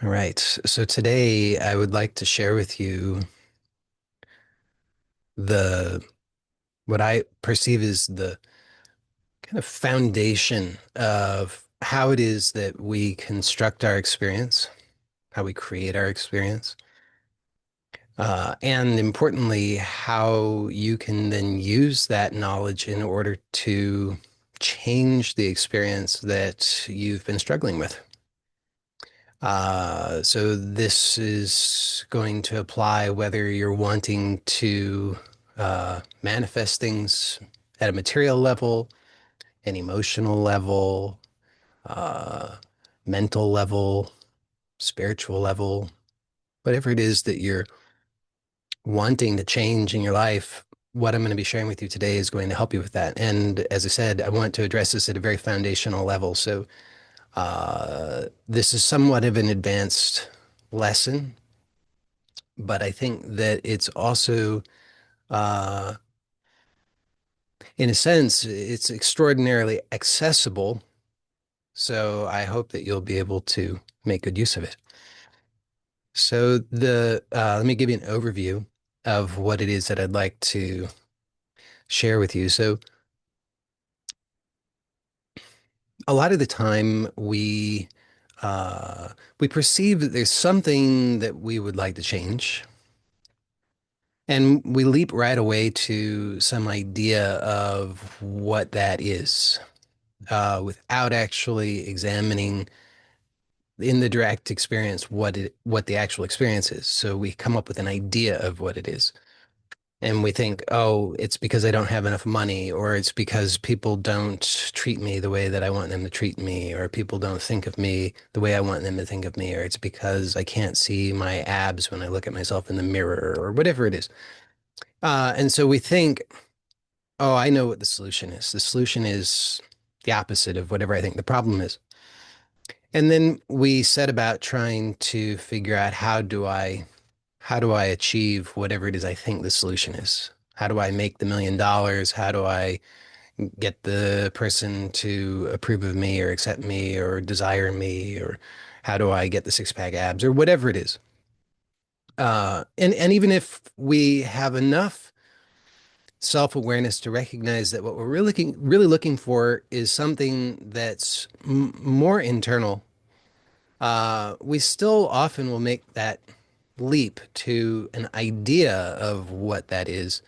All right. So today I would like to share with you the what I perceive as the kind of foundation of how it is that we construct our experience, how we create our experience, and importantly, how you can then use that knowledge in order to change the experience that you've been struggling with. So this is going to apply whether you're wanting to manifest things at a material level, an emotional level, uh, mental level, spiritual level, whatever it is that you're wanting to change in your life. What I'm going to be sharing with you today is going to help you with that. And as I said, I want to address this at a very foundational level. So this is somewhat of an advanced lesson, but I think that it's also, uh, in a sense, it's extraordinarily accessible. So I hope that you'll be able to make good use of it. So let me give you an overview of what it is that I'd like to share with you. So a lot of the time we perceive that there's something that we would like to change, and we leap right away to some idea of what that is, without actually examining in the direct experience what the actual experience is. So we come up with an idea of what it is. And we think, oh, it's because I don't have enough money, or it's because people don't treat me the way that I want them to treat me, or people don't think of me the way I want them to think of me, or it's because I can't see my abs when I look at myself in the mirror, or whatever it is. And so we think, oh, I know what the solution is. The solution is the opposite of whatever I think the problem is. And then we set about trying to figure out how do I achieve whatever it is I think the solution is? How do I make the $1 million? How do I get the person to approve of me or accept me or desire me? Or how do I get the six pack abs or whatever it is? And even if we have enough self-awareness to recognize that what we're really looking for is something that's more internal, we still often will make that leap to an idea of what that is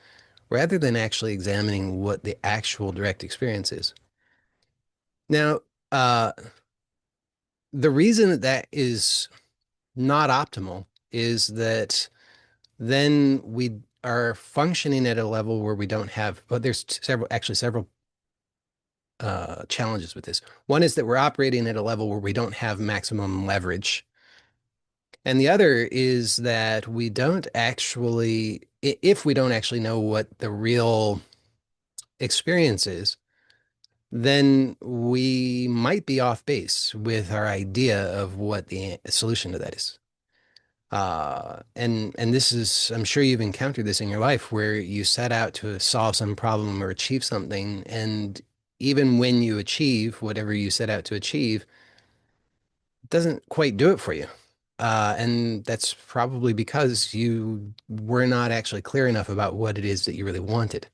rather than actually examining what the actual direct experience is. Now, uh, the reason that that is not optimal is that then we are functioning at a level where we don't have, well, there's several challenges with this. One is that we're operating at a level where we don't have maximum leverage. And the other is that we don't actually, if we don't actually know what the real experience is, then we might be off base with our idea of what the solution to that is. And this is, I'm sure you've encountered this in your life where you set out to solve some problem or achieve something, and even when you achieve whatever you set out to achieve, it doesn't quite do it for you. And that's probably because you were not actually clear enough about what it is that you really wanted.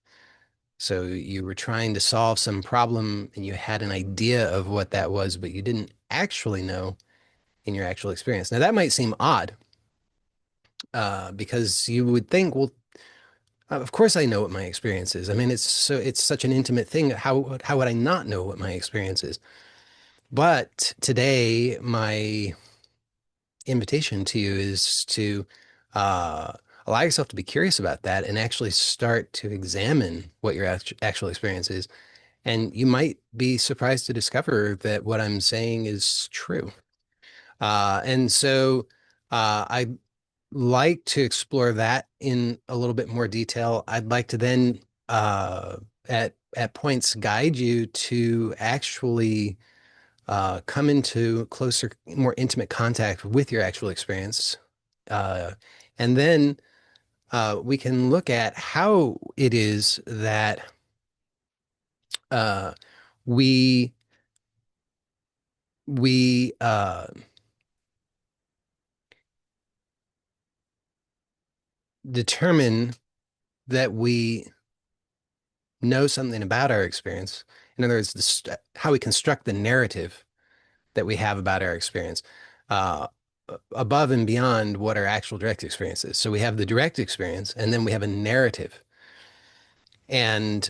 So you were trying to solve some problem and you had an idea of what that was, but you didn't actually know in your actual experience. Now that might seem odd, because you would think, well, of course I know what my experience is. I mean, it's such an intimate thing. How would I not know what my experience is? But today, my invitation to you is to uh, allow yourself to be curious about that and actually start to examine what your actual experience is. And you might be surprised to discover that what I'm saying is true. And so I'd like to explore that in a little bit more detail. I'd like to then at points guide you to actually come into closer, more intimate contact with your actual experience. Uh, and then we can look at how it is that uh, we we determine that we know something about our experience. In other words, how we construct the narrative that we have about our experience, uh, above and beyond what our actual direct experience is. So we have the direct experience, and then we have a narrative, and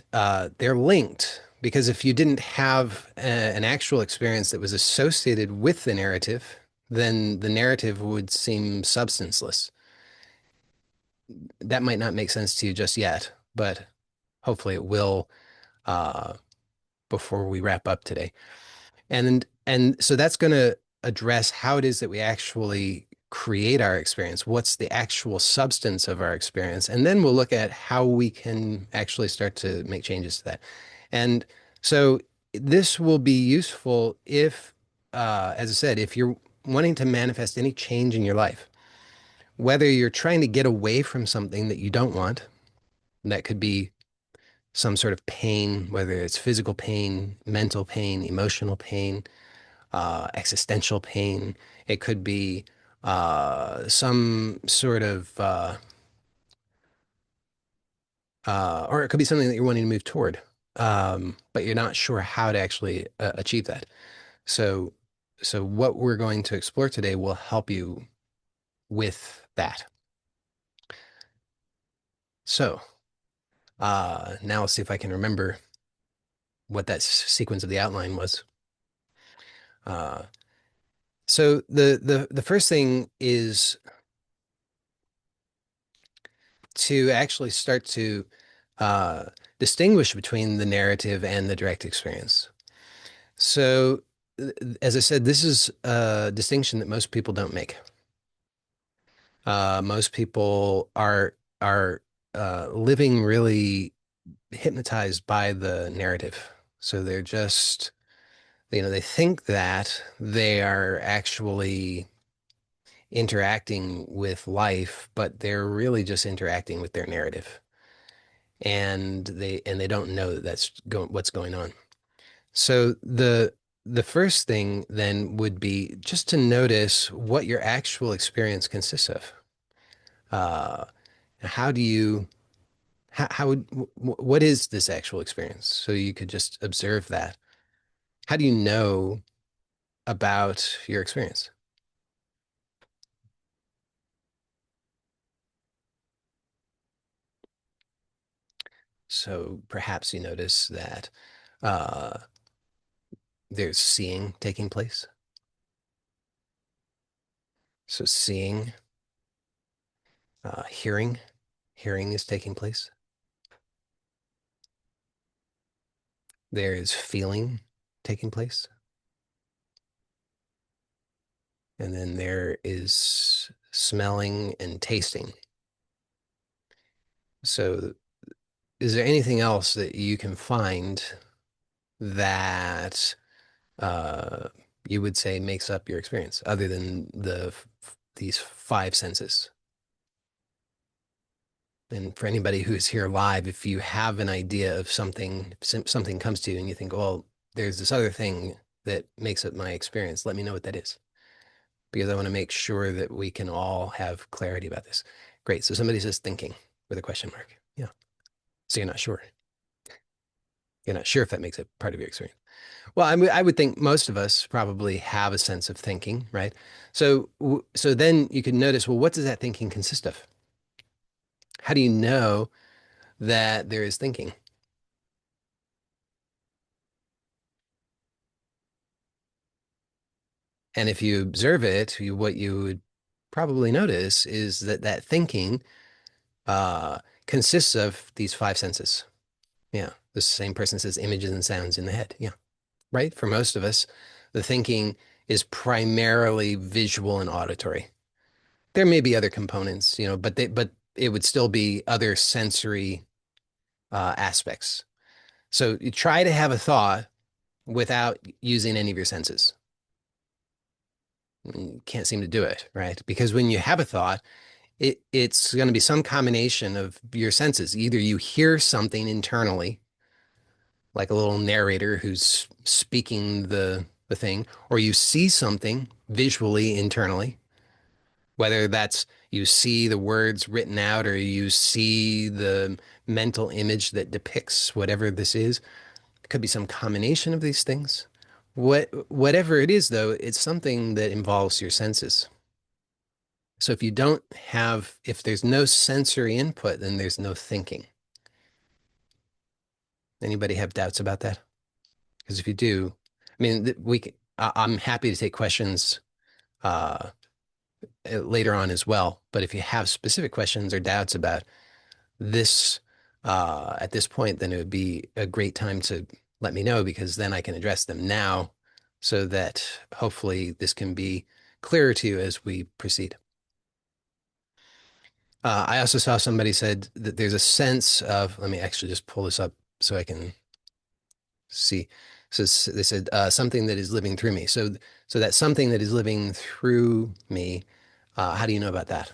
they're linked because if you didn't have an actual experience that was associated with the narrative, then the narrative would seem substanceless. That might not make sense to you just yet, but hopefully it will uh, before we wrap up today. And so that's going to address how it is that we actually create our experience. What's the actual substance of our experience? And then we'll look at how we can actually start to make changes to that. And so this will be useful if, as I said, if you're wanting to manifest any change in your life, whether you're trying to get away from something that you don't want, that could be some sort of pain, whether it's physical pain, mental pain, emotional pain, existential pain. It could be some sort of, or it could be something that you're wanting to move toward, but you're not sure how to actually achieve that. So, so what we're going to explore today will help you with that. So, now let's see if I can remember what that sequence of the outline was. Uh, so the first thing is to actually start to uh, distinguish between the narrative and the direct experience. So, as I said, this is a distinction that most people don't make. Most people are living really hypnotized by the narrative. So they're just, they think that they are actually interacting with life, but they're really just interacting with their narrative. And they don't know that what's going on. So the first thing then would be just to notice what your actual experience consists of. Uh, how do you how would what is this actual experience? So you could just observe that. How do you know about your experience? So perhaps you notice that uh, there's seeing taking place. So seeing, hearing, hearing is taking place. There is feeling taking place. And then there is smelling and tasting. So, is there anything else that you can find that uh, you would say makes up your experience other than these five senses? And for anybody who's here live, if you have an idea of something, something comes to you and you think, well, there's this other thing that makes up my experience, let me know what that is, because I want to make sure that we can all have clarity about this. Great. So somebody says thinking with a question mark. Yeah. So you're not sure. You're not sure if that makes it part of your experience. Well, I would think most of us probably have a sense of thinking, right? So then you can notice, well, what does that thinking consist of? How do you know that there is thinking? And if you observe it, what you would probably notice is that that thinking uh, consists of these five senses. Yeah, the same person says images and sounds in the head. Yeah, right. For most of us, the thinking is primarily visual and auditory. There may be other components, but it would still be other sensory aspects. So you try to have a thought without using any of your senses. You can't seem to do it, right? Because when you have a thought, it's going to be some combination of your senses. Either you hear something internally, like a little narrator who's speaking the thing, or you see something visually internally, Whether that's you see the words written out or you see the mental image that depicts whatever this is. It could be some combination of these things. Whatever it is, though, it's something that involves your senses. So if there's no sensory input, then there's no thinking. Anybody have doubts about that? Because if you do, I mean, I'm happy to take questions uh, later on as well. But if you have specific questions or doubts about this at this point, then it would be a great time to let me know because then I can address them now so that hopefully this can be clearer to you as we proceed. I also saw somebody said that there's a sense of, let me actually just pull this up so I can see. So they said something that is living through me. So that something that is living through me, how do you know about that?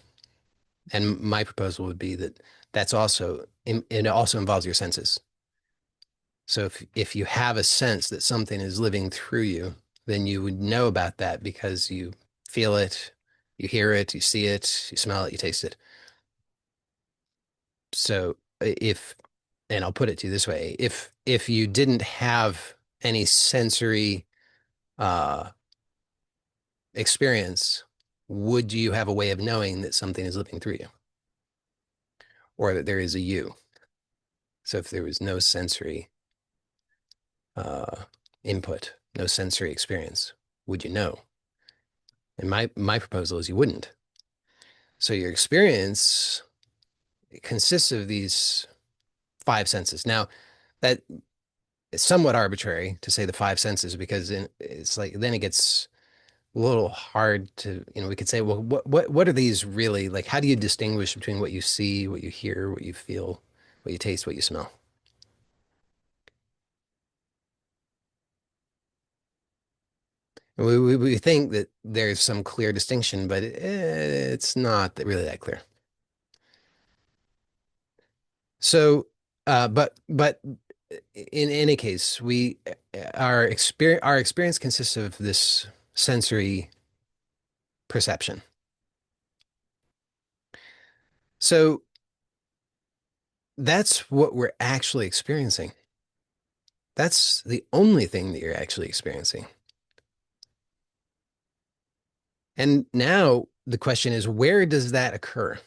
And my proposal would be that it also involves your senses. So if you have a sense that something is living through you, then you would know about that because you feel it, you hear it, you see it, you smell it, you taste it. So and I'll put it to you this way, if you didn't have any sensory uh, experience, would you have a way of knowing that something is living through you or that there is a you? So if there was no sensory uh, input, no sensory experience, would you know? And my proposal is you wouldn't. So your experience consists of these five senses. Now, that is somewhat arbitrary to say the five senses because it's like then it gets a little hard to, we could say, well, what are these really like? How do you distinguish between what you see, what you hear, what you feel, what you taste, what you smell? We think that there's some clear distinction, but it's not really that clear. So, but in any case, we our experience consists of this sensory perception. So that's what we're actually experiencing. That's the only thing that you're actually experiencing. And now the question is, where does that occur?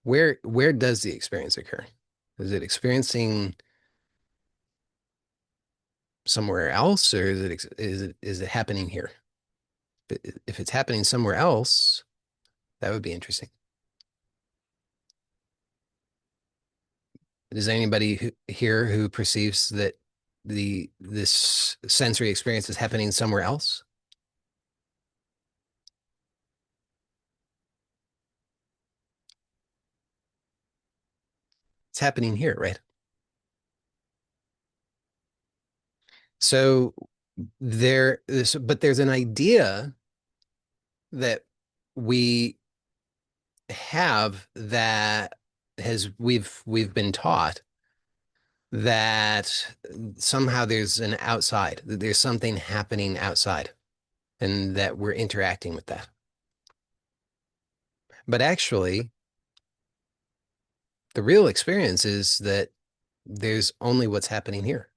Where does the experience occur? Is it experiencing somewhere else, or is it happening here? If it's happening somewhere else, that would be interesting. Is there anybody here who perceives that this sensory experience is happening somewhere else? It's happening here, right? So but there's an idea that we have that we've been taught that somehow there's an outside, that there's something happening outside, and that we're interacting with that. But actually, the real experience is that there's only what's happening here.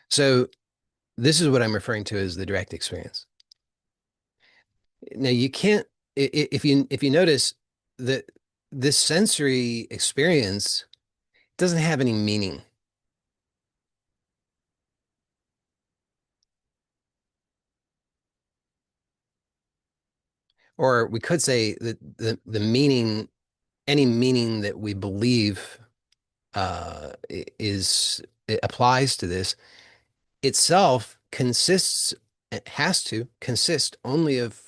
So this is what I'm referring to as the direct experience. Now you can't if you notice that this sensory experience doesn't have any meaning. Or we could say that the meaning, any meaning that we believe it applies to this itself it has to consist only of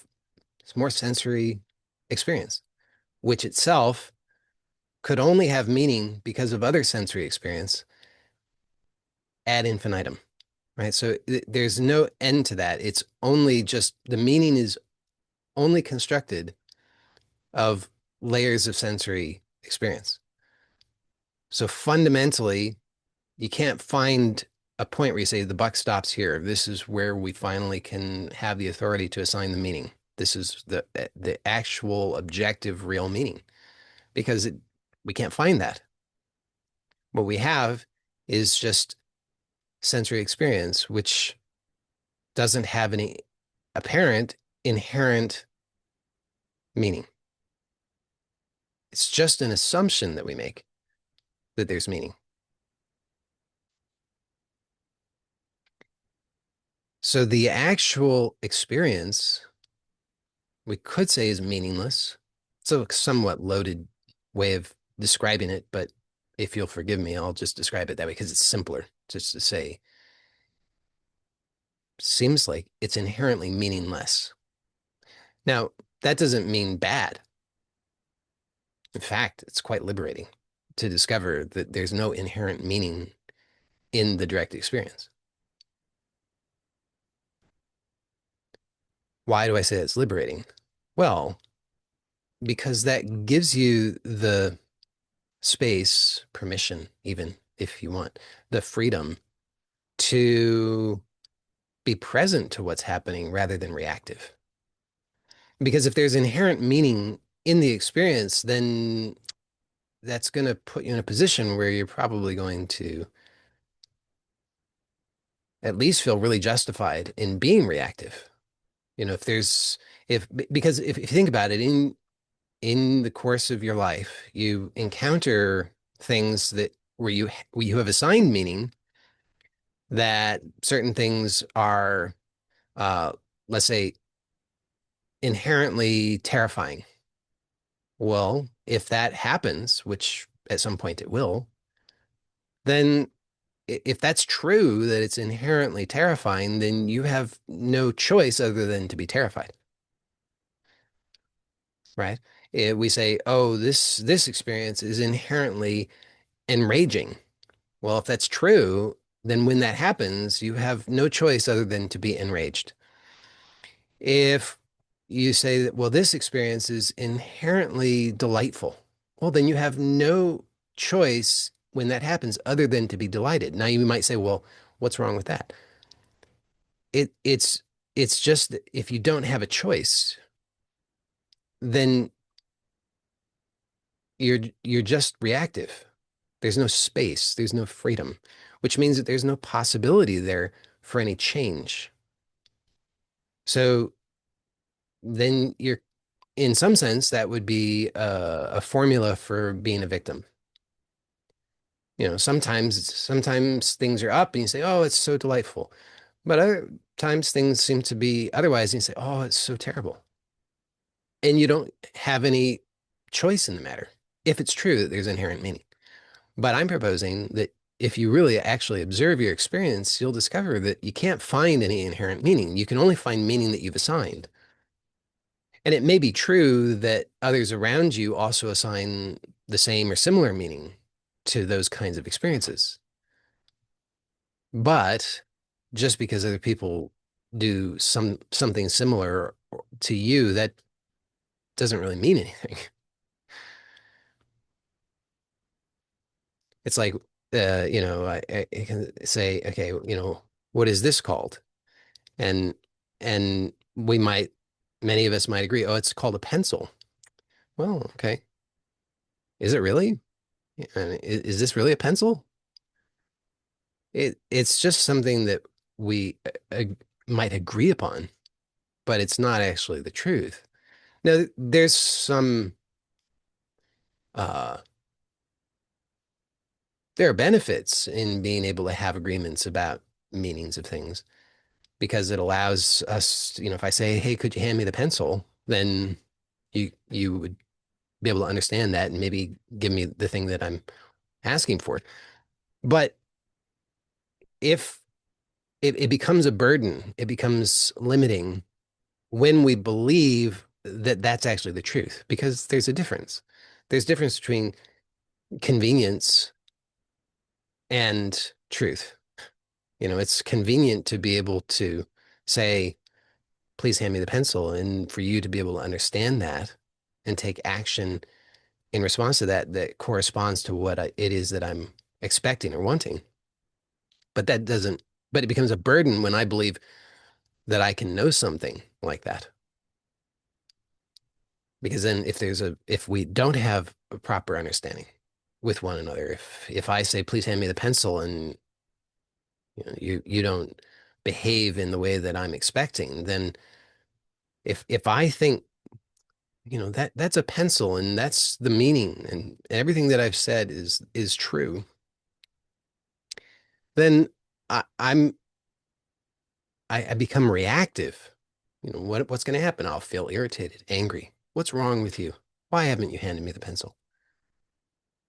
more sensory experience, which itself could only have meaning because of other sensory experience ad infinitum, right? So there's no end to that. It's only just the meaning is only constructed of layers of sensory experience. So fundamentally, You can't find a point where you say the buck stops here. This is where we finally can have the authority to assign the meaning. This is the actual objective real meaning because we can't find that. What we have is just sensory experience, which doesn't have any apparent inherent meaning. It's just an assumption that we make that there's meaning. So the actual experience we could say is meaningless. It's a somewhat loaded way of describing it, but if you'll forgive me, I'll just describe it that way because it's simpler just to say. Seems like it's inherently meaningless. Now, that doesn't mean bad. In fact, it's quite liberating to discover that there's no inherent meaning in the direct experience. Why do I say it's liberating? Well, because that gives you the space, permission, even if you want, the freedom to be present to what's happening rather than reactive. Because if there's inherent meaning in the experience, then that's going to put you in a position where you're probably going to at least feel really justified in being reactive. You know, if there's if because if you think about it, in the course of your life, you encounter things that where you have assigned meaning that certain things are let's say inherently terrifying. Well, if that happens, which at some point it will, then if that's true that it's inherently terrifying, then you have no choice other than to be terrified, right? We say, oh, this experience is inherently enraging. Well, if that's true, then when that happens, you have no choice other than to be enraged. If you say that, well, this experience is inherently delightful, well, then you have no choice when that happens other than to be delighted. Now you might say, well, what's wrong with that? It it's just that if you don't have a choice, then you're just reactive. There's no space, there's no freedom, which means that there's no possibility there for any change. So then you're in some sense, that would be a formula for being a victim. You know, sometimes things are up and you say, "Oh, it's so delightful," but other times things seem to be otherwise, and you say, "Oh, it's so terrible," and you don't have any choice in the matter if it's true that there's inherent meaning. But I'm proposing that if you really actually observe your experience, you'll discover that you can't find any inherent meaning. You can only find meaning that you've assigned. And it may be true that others around you also assign the same or similar meaning to those kinds of experiences. But just because other people do something similar to you, that doesn't really mean anything. It's like, I can say, okay, what is this called? And and many of us might agree, oh, it's called a pencil. Well, okay. Is it really? Is this really a pencil? It's just something that we might agree upon, but it's not actually the truth. Now, there's some uh, there are benefits in being able to have agreements about meanings of things because it allows us, if I say, "Hey, could you hand me the pencil?" then you would be able to understand that and maybe give me the thing that I'm asking for. But if it becomes a burden, it becomes limiting when we believe that that's actually the truth, because there's a difference. There's a difference between convenience and truth. It's convenient to be able to say, please hand me the pencil, and for you to be able to understand that and take action in response to that that corresponds to what it is that I'm expecting or wanting. But that doesn't, but it becomes a burden when I believe that I can know something like that. Because then if we don't have a proper understanding with one another, if I say, please hand me the pencil and you don't behave in the way that I'm expecting, then if I think, that's a pencil and that's the meaning and everything that I've said is true, then I'm I become reactive. What's going to happen? I'll feel irritated, angry. What's wrong with you? Why haven't you handed me the pencil?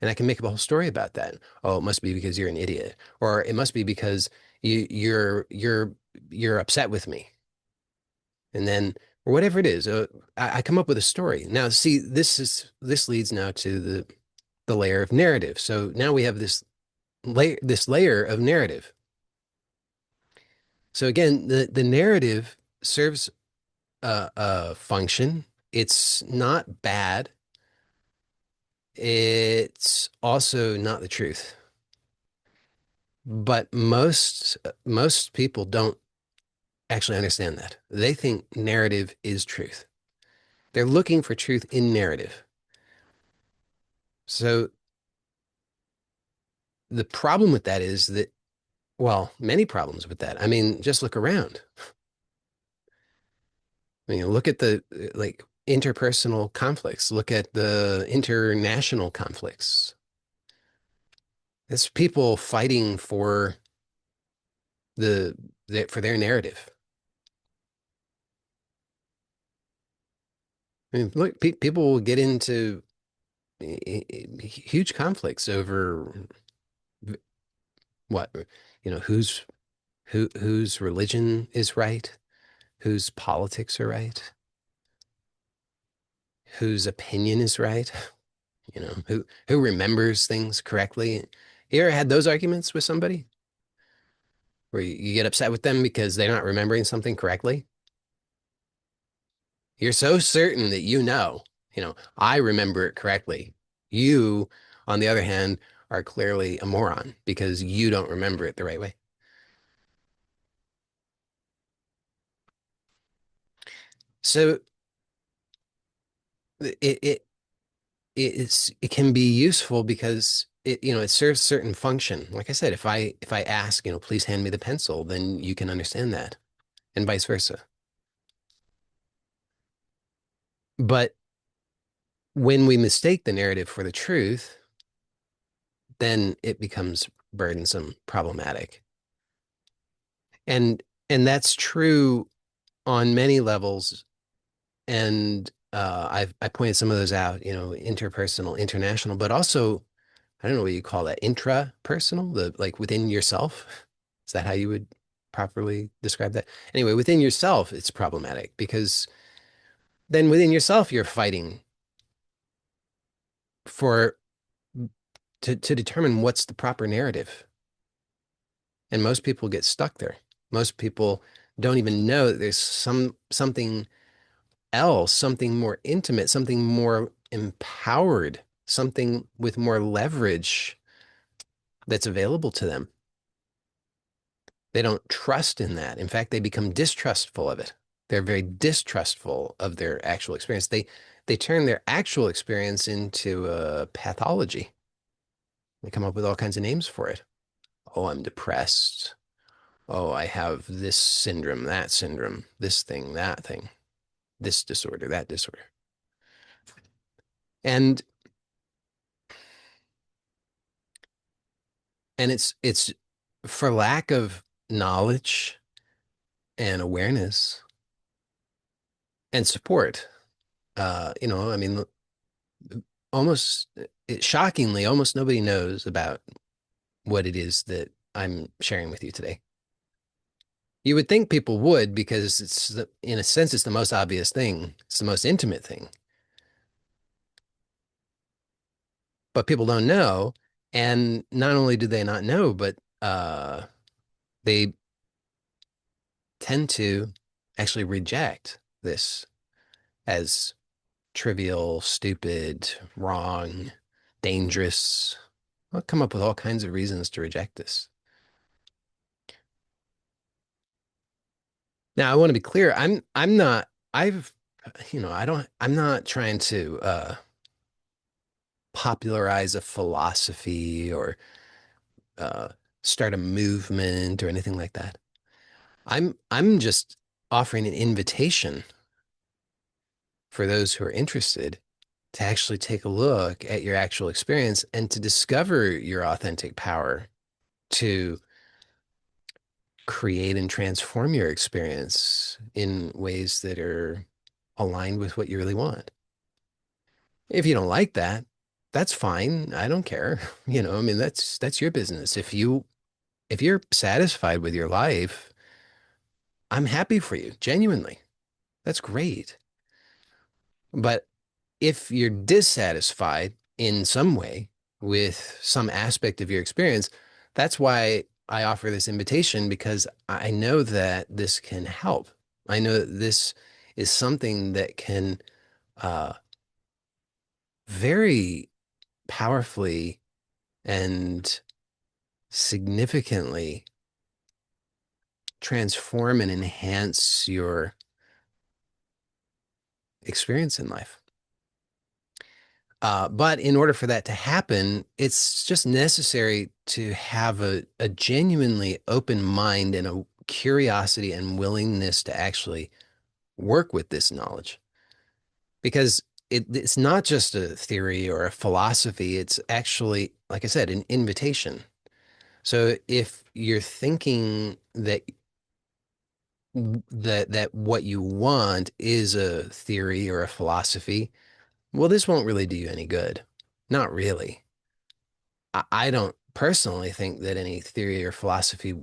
And I can make up a whole story about that. Oh, it must be because you're an idiot, or it must be because you're upset with me. And then, or whatever it is, I come up with a story. Now, see, this leads now to the layer of narrative. So now we have this layer of narrative. So again, the narrative serves a function. It's not bad. It's also not the truth. But most people don't actually understand that. They think narrative is truth. They're looking for truth in narrative. So the problem with that is that, well, many problems with that. I mean, just look around. I mean, look at the like interpersonal conflicts. Look at the international conflicts. It's people fighting the, for their narrative. I mean, look, people will get into huge conflicts over what, whose religion is right, whose politics are right, whose opinion is right, who remembers things correctly. You ever had those arguments with somebody where you get upset with them because they're not remembering something correctly? You're so certain that I remember it correctly. You, on the other hand, are clearly a moron because you don't remember it the right way. So it it it can be useful because it serves certain function. Like I said, if I ask, please hand me the pencil, then you can understand that, and vice versa. But when we mistake the narrative for the truth, then it becomes burdensome, problematic. And that's true on many levels. And I pointed some of those out, interpersonal, international, but also I don't know what you call that, intrapersonal, the like within yourself. Is that how you would properly describe that? Anyway, within yourself, it's problematic because then within yourself, you're fighting for to determine what's the proper narrative. And most people get stuck there. Most people don't even know that there's something else, something more intimate, something more empowered, something with more leverage that's available to them. They don't trust in that. In fact, they become distrustful of it. They're very distrustful of their actual experience. They turn their actual experience into a pathology. They come up with all kinds of names for it. Oh, I'm depressed. Oh, I have this syndrome, that syndrome, this thing, that thing, this disorder, that disorder. And and it's for lack of knowledge and awareness and support. I mean, almost shockingly, almost nobody knows about what it is that I'm sharing with you today. You would think people would because in a sense, it's the most obvious thing. It's the most intimate thing, but people don't know. And not only do they not know, but they tend to actually reject this as trivial, stupid, wrong, dangerous. I'll come up with all kinds of reasons to reject this. Now, I want to be clear. I'm not, I've, I don't, I'm not trying to popularize a philosophy or uh, start a movement or anything like that. I'm just offering an invitation for those who are interested to actually take a look at your actual experience and to discover your authentic power to create and transform your experience in ways that are aligned with what you really want. If you don't like that, that's fine. I don't care. I mean, that's your business. If you're satisfied with your life, I'm happy for you, genuinely. That's great. But if you're dissatisfied in some way with some aspect of your experience, that's why I offer this invitation because I know that this can help. I know that this is something that can very powerfully and significantly transform and enhance your experience in life. But in order for that to happen, it's just necessary to have a genuinely open mind and a curiosity and willingness to actually work with this knowledge. Because it's not just a theory or a philosophy, it's actually, like I said, an invitation. So if you're thinking that what you want is a theory or a philosophy, well, this won't really do you any good. Not really. I don't personally think that any theory or philosophy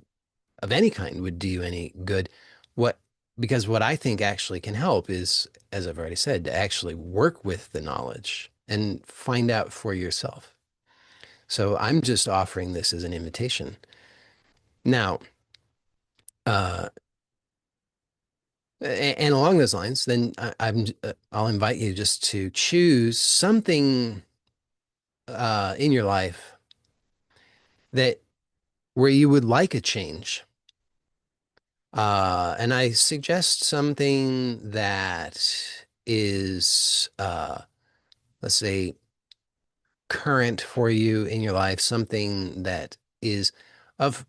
of any kind would do you any good. What Because what I think actually can help is, as I've already said, to actually work with the knowledge and find out for yourself. So I'm just offering this as an invitation. Now, uh, and along those lines, then I'll invite you just to choose something in your life that where you would like a change. And I suggest something that is, let's say, current for you in your life, something that is of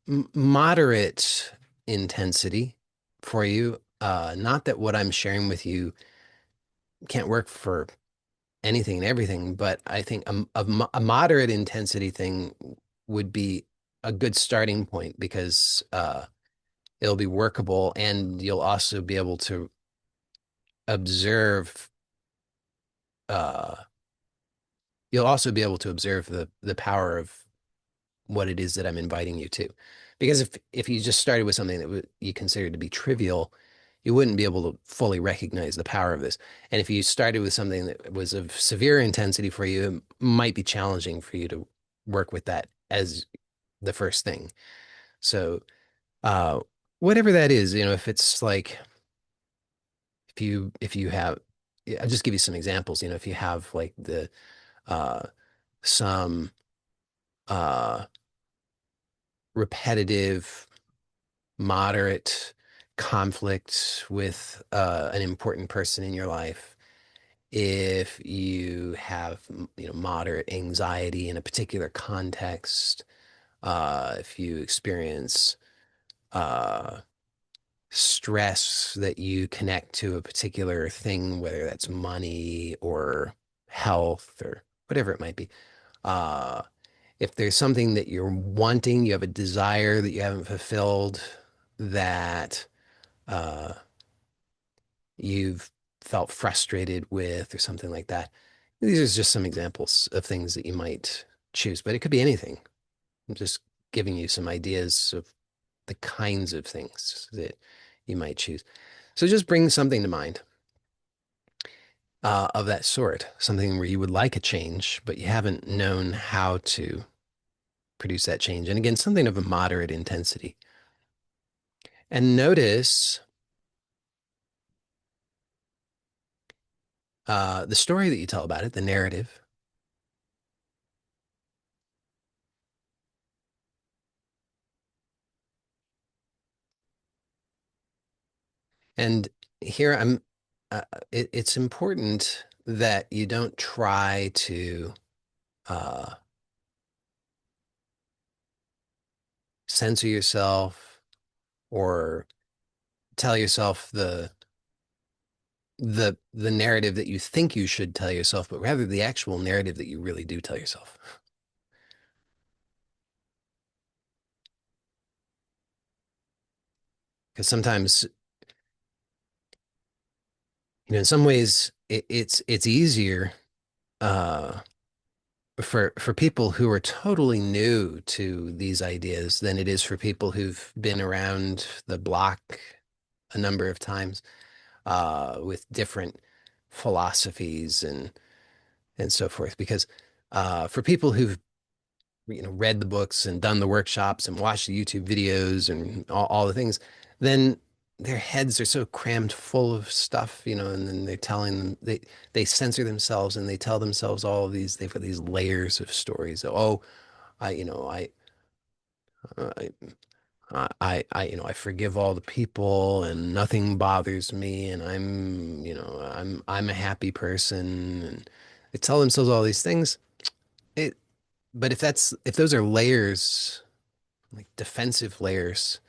moderate intensity for you. Not that what I'm sharing with you can't work for anything and everything, but I think a moderate intensity thing would be a good starting point because it'll be workable and you'll also be able to observe uh you'll also be able to observe the power of what it is that I'm inviting you to. Because if you just started with something that you considered to be trivial, you wouldn't be able to fully recognize the power of this. And if you started with something that was of severe intensity for you, it might be challenging for you to work with that as the first thing. So, uh, whatever that is, if it's like if you have, yeah, I'll just give you some examples. If you have like the uh, some uh, repetitive, moderate conflict with an important person in your life, if you have moderate anxiety in a particular context, if you experience uh, stress that you connect to a particular thing, whether that's money or health or whatever it might be. Uh, if there's something that you're wanting, you have a desire that you haven't fulfilled, that uh, you've felt frustrated with, or something like that. These are just some examples of things that you might choose, but it could be anything. I'm just giving you some ideas of the kinds of things that you might choose. So just bring something to mind of that sort, something where you would like a change, but you haven't known how to produce that change. And again, something of a moderate intensity. And notice the story that you tell about it, the narrative. And here it's important that you don't try to uh, censor yourself or tell yourself the narrative that you think you should tell yourself, but rather the actual narrative that you really do tell yourself. Because sometimes, in some ways, it's easier uh, for people who are totally new to these ideas than it is for people who've been around the block a number of times with different philosophies and so forth. Because for people who've read the books and done the workshops and watched the YouTube videos and all the things, then their heads are so crammed full of stuff, and then they're telling them they censor themselves and they tell themselves all of these, they've got these layers of stories. Oh, I, you know, I, I forgive all the people and nothing bothers me and I'm a happy person, and they tell themselves all these things. It, but if those are layers, like defensive layers,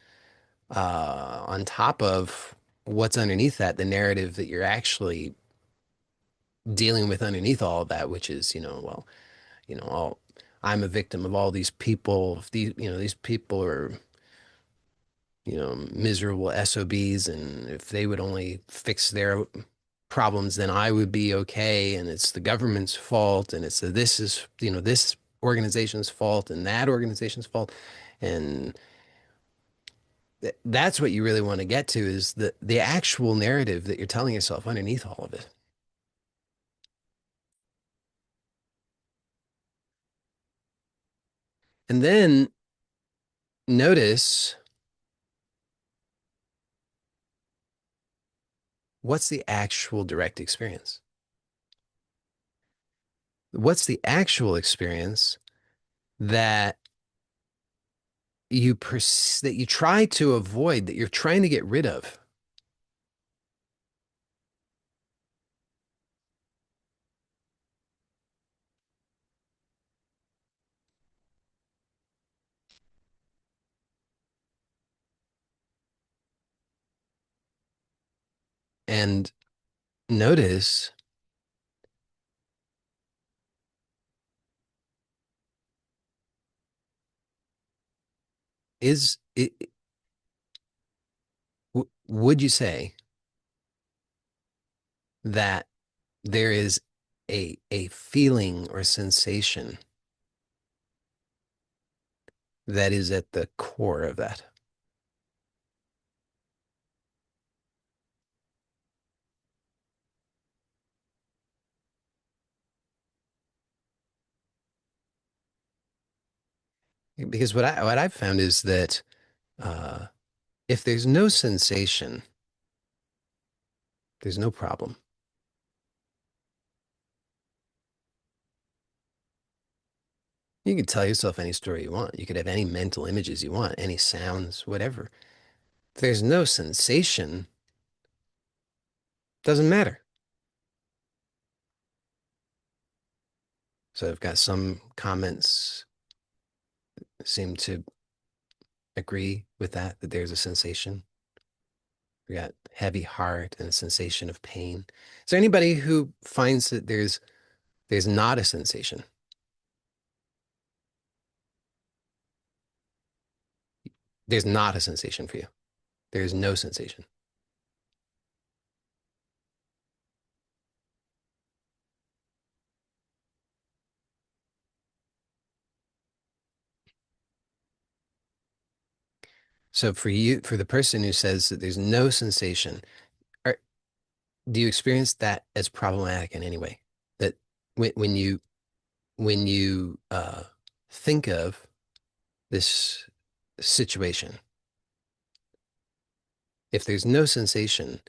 on top of what's underneath that, the narrative that you're actually dealing with underneath all of that, which is, well, all I'm a victim of all these people. These people are, miserable SOBs, and if they would only fix their problems, then I would be okay. And it's the government's fault, and this is, this organization's fault and that organization's fault. And that's what you really want to get to, is the actual narrative that you're telling yourself underneath all of it. And then notice, what's the actual direct experience? What's the actual experience that that you try to avoid, that you're trying to get rid of? And notice, is it, would you say that there is a feeling or sensation that is at the core of that? Because what I've found is that uh, if there's no sensation, there's no problem. You can tell yourself any story you want. You could have any mental images you want, any sounds, whatever. If there's no sensation, doesn't matter. So I've got some comments seem to agree with that there's a sensation. We got heavy heart and a sensation of pain. Is there anybody who finds that there's not a sensation? There's not a sensation for you. There's no sensation. So for you, for the person who says that there's no sensation, are, do you experience that as problematic in any way? That when you think of this situation, if there's no sensation,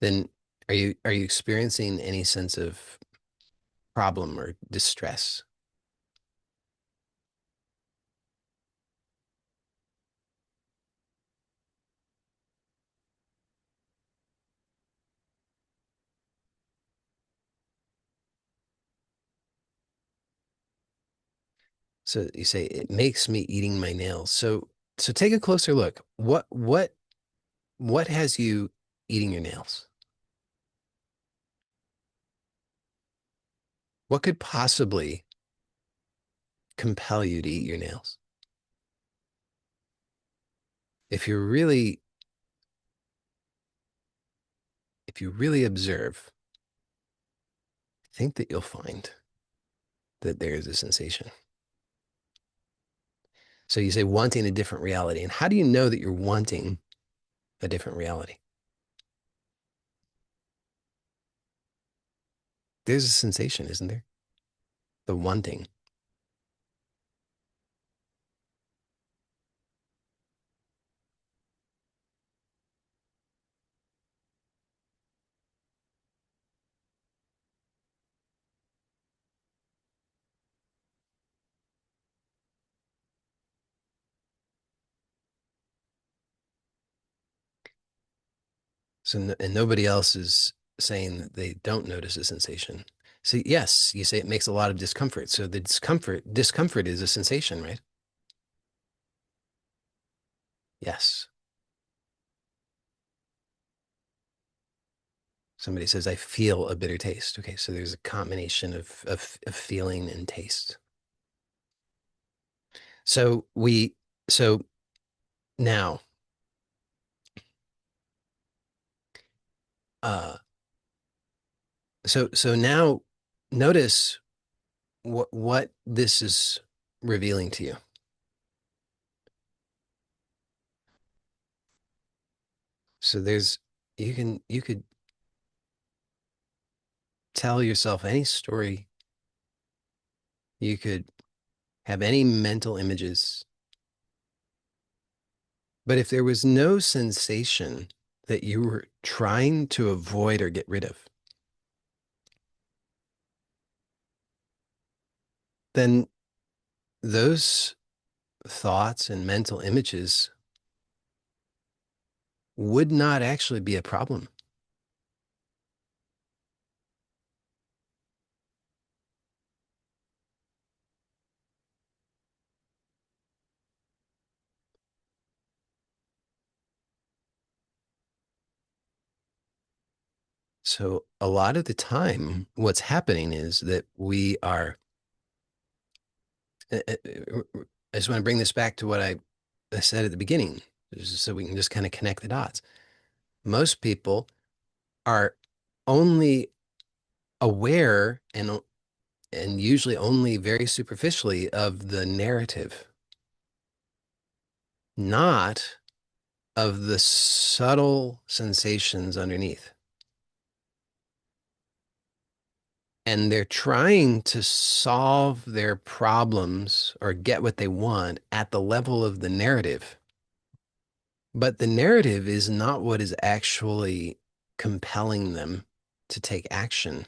then are you experiencing any sense of problem or distress? So you say it makes me eating my nails. So take a closer look. What has you eating your nails? What could possibly compel you to eat your nails? If you're really if you really observe, I think that you'll find that there is a sensation. So you say wanting a different reality. And how do you know that you're wanting a different reality? There's a sensation, isn't there? The wanting. So, and nobody else is saying that they don't notice a sensation. So, yes, you say it makes a lot of discomfort. So the discomfort is a sensation, right? Yes. Somebody says, I feel a bitter taste. Okay, so there's a combination of feeling and taste. So so now, uh, so now notice what this is revealing to you. So you could tell yourself any story. You could have any mental images. But if there was no sensation that you were trying to avoid or get rid of, then those thoughts and mental images would not actually be a problem. So a lot of the time, what's happening is that we are, I just want to bring this back to what I said at the beginning, so we can just kind of connect the dots. Most people are only aware and usually only very superficially of the narrative, not of the subtle sensations underneath. And they're trying to solve their problems or get what they want at the level of the narrative. But the narrative is not what is actually compelling them to take action.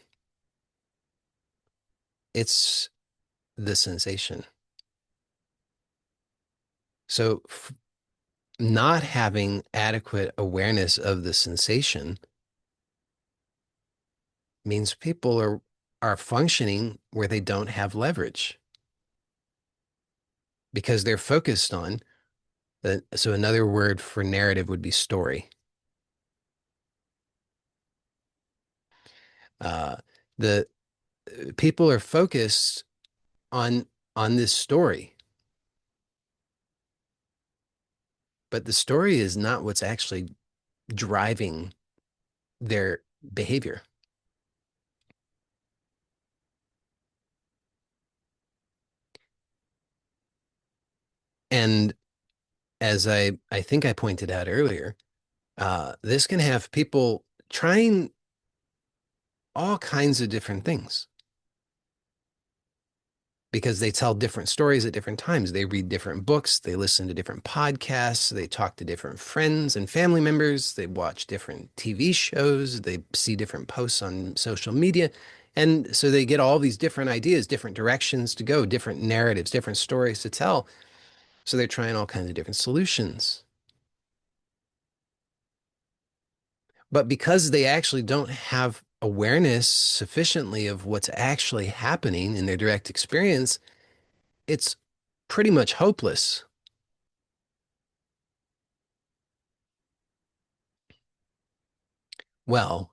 It's the sensation. So, not having adequate awareness of the sensation means people are functioning where they don't have leverage because they're focused on the, so another word for narrative would be story. Uh, the people are focused on on this story, but the story is not what's actually driving their behavior. And as I think I pointed out earlier, this can have people trying all kinds of different things because they tell different stories at different times. They read different books, they listen to different podcasts, they talk to different friends and family members, they watch different TV shows, they see different posts on social media. And so they get all these different ideas, different directions to go, different narratives, different stories to tell. So they're trying all kinds of different solutions. But because they actually don't have awareness sufficiently of what's actually happening in their direct experience, it's pretty much hopeless. Well,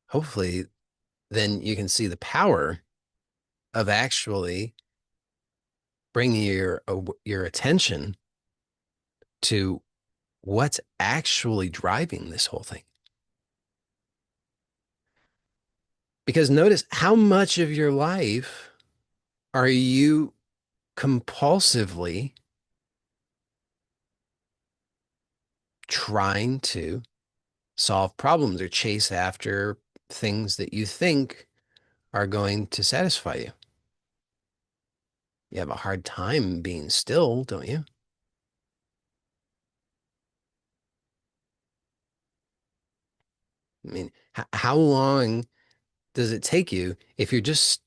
hopefully then you can see the power of actually bringing your attention to what's actually driving this whole thing. Because notice how much of your life are you compulsively trying to solve problems or chase after things that you think are going to satisfy you. You have a hard time being still, don't you? I mean, how long does it take you if you're just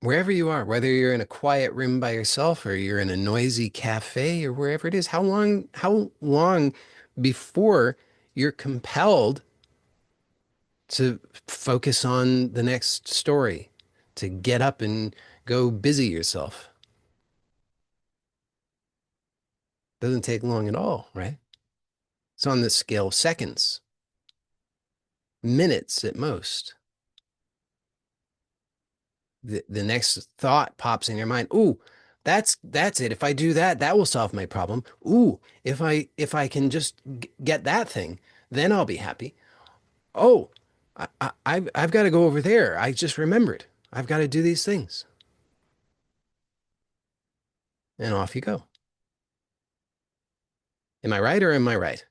wherever you are, whether you're in a quiet room by yourself or you're in a noisy cafe or wherever it is, how long before you're compelled to focus on the next story, to get up and go busy yourself? Doesn't take long at all, right? It's on the scale of seconds, minutes at most. The next thought pops in your mind. Ooh, that's it. If I do that, that will solve my problem. Ooh, if I can just get that thing, then I'll be happy. Oh, I've got to go over there. I just remembered. I've got to do these things. And off you go. Am I right or am I right?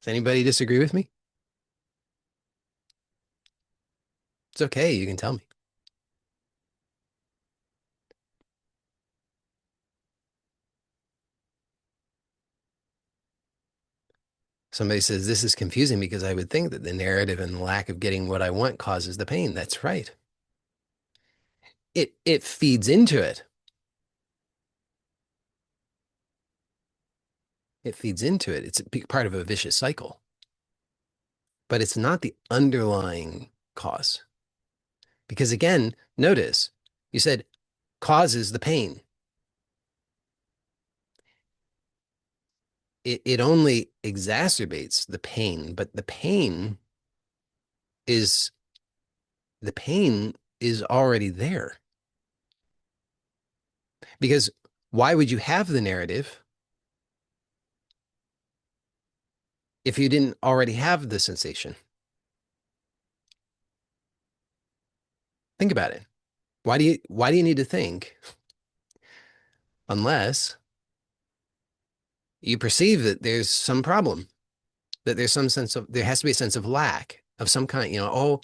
Does anybody disagree with me? It's okay. You can tell me. Somebody says this is confusing because I would think that the narrative and the lack of getting what I want causes the pain. That's right. It feeds into it. It feeds into it. It's part of a vicious cycle, but it's not the underlying cause. Because again, notice you said causes the pain. It only exacerbates the pain, but is the pain is already there. Because why would you have the narrative if you didn't already have the sensation? Think about it. Why do you need to think unless you perceive that there's some problem, that there's some sense of there has to be a sense of lack of some kind, oh,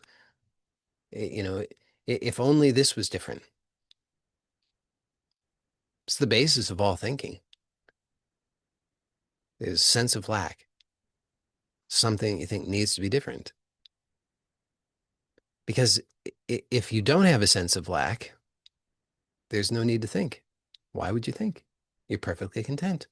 you know, if only this was different. It's the basis of all thinking. There's a sense of lack, something you think needs to be different. Because if you don't have a sense of lack, there's no need to think. Why would you think? You're perfectly content.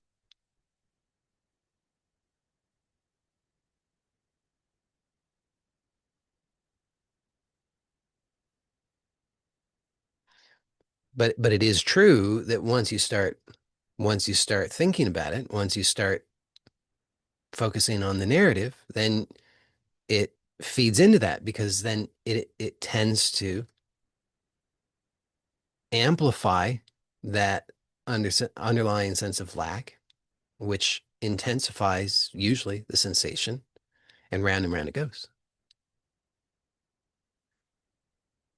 But it is true that once you start thinking about it, once you start focusing on the narrative, then it feeds into that because then it tends to amplify that underlying sense of lack, which intensifies usually the sensation, and round it goes.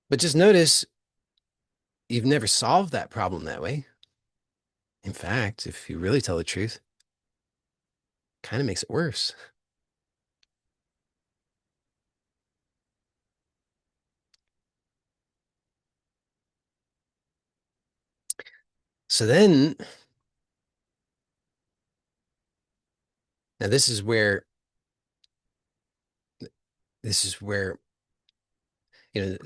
But just notice you've never solved that problem that way. In fact, if you really tell the truth, kind of makes it worse. So then, now this is where, you know,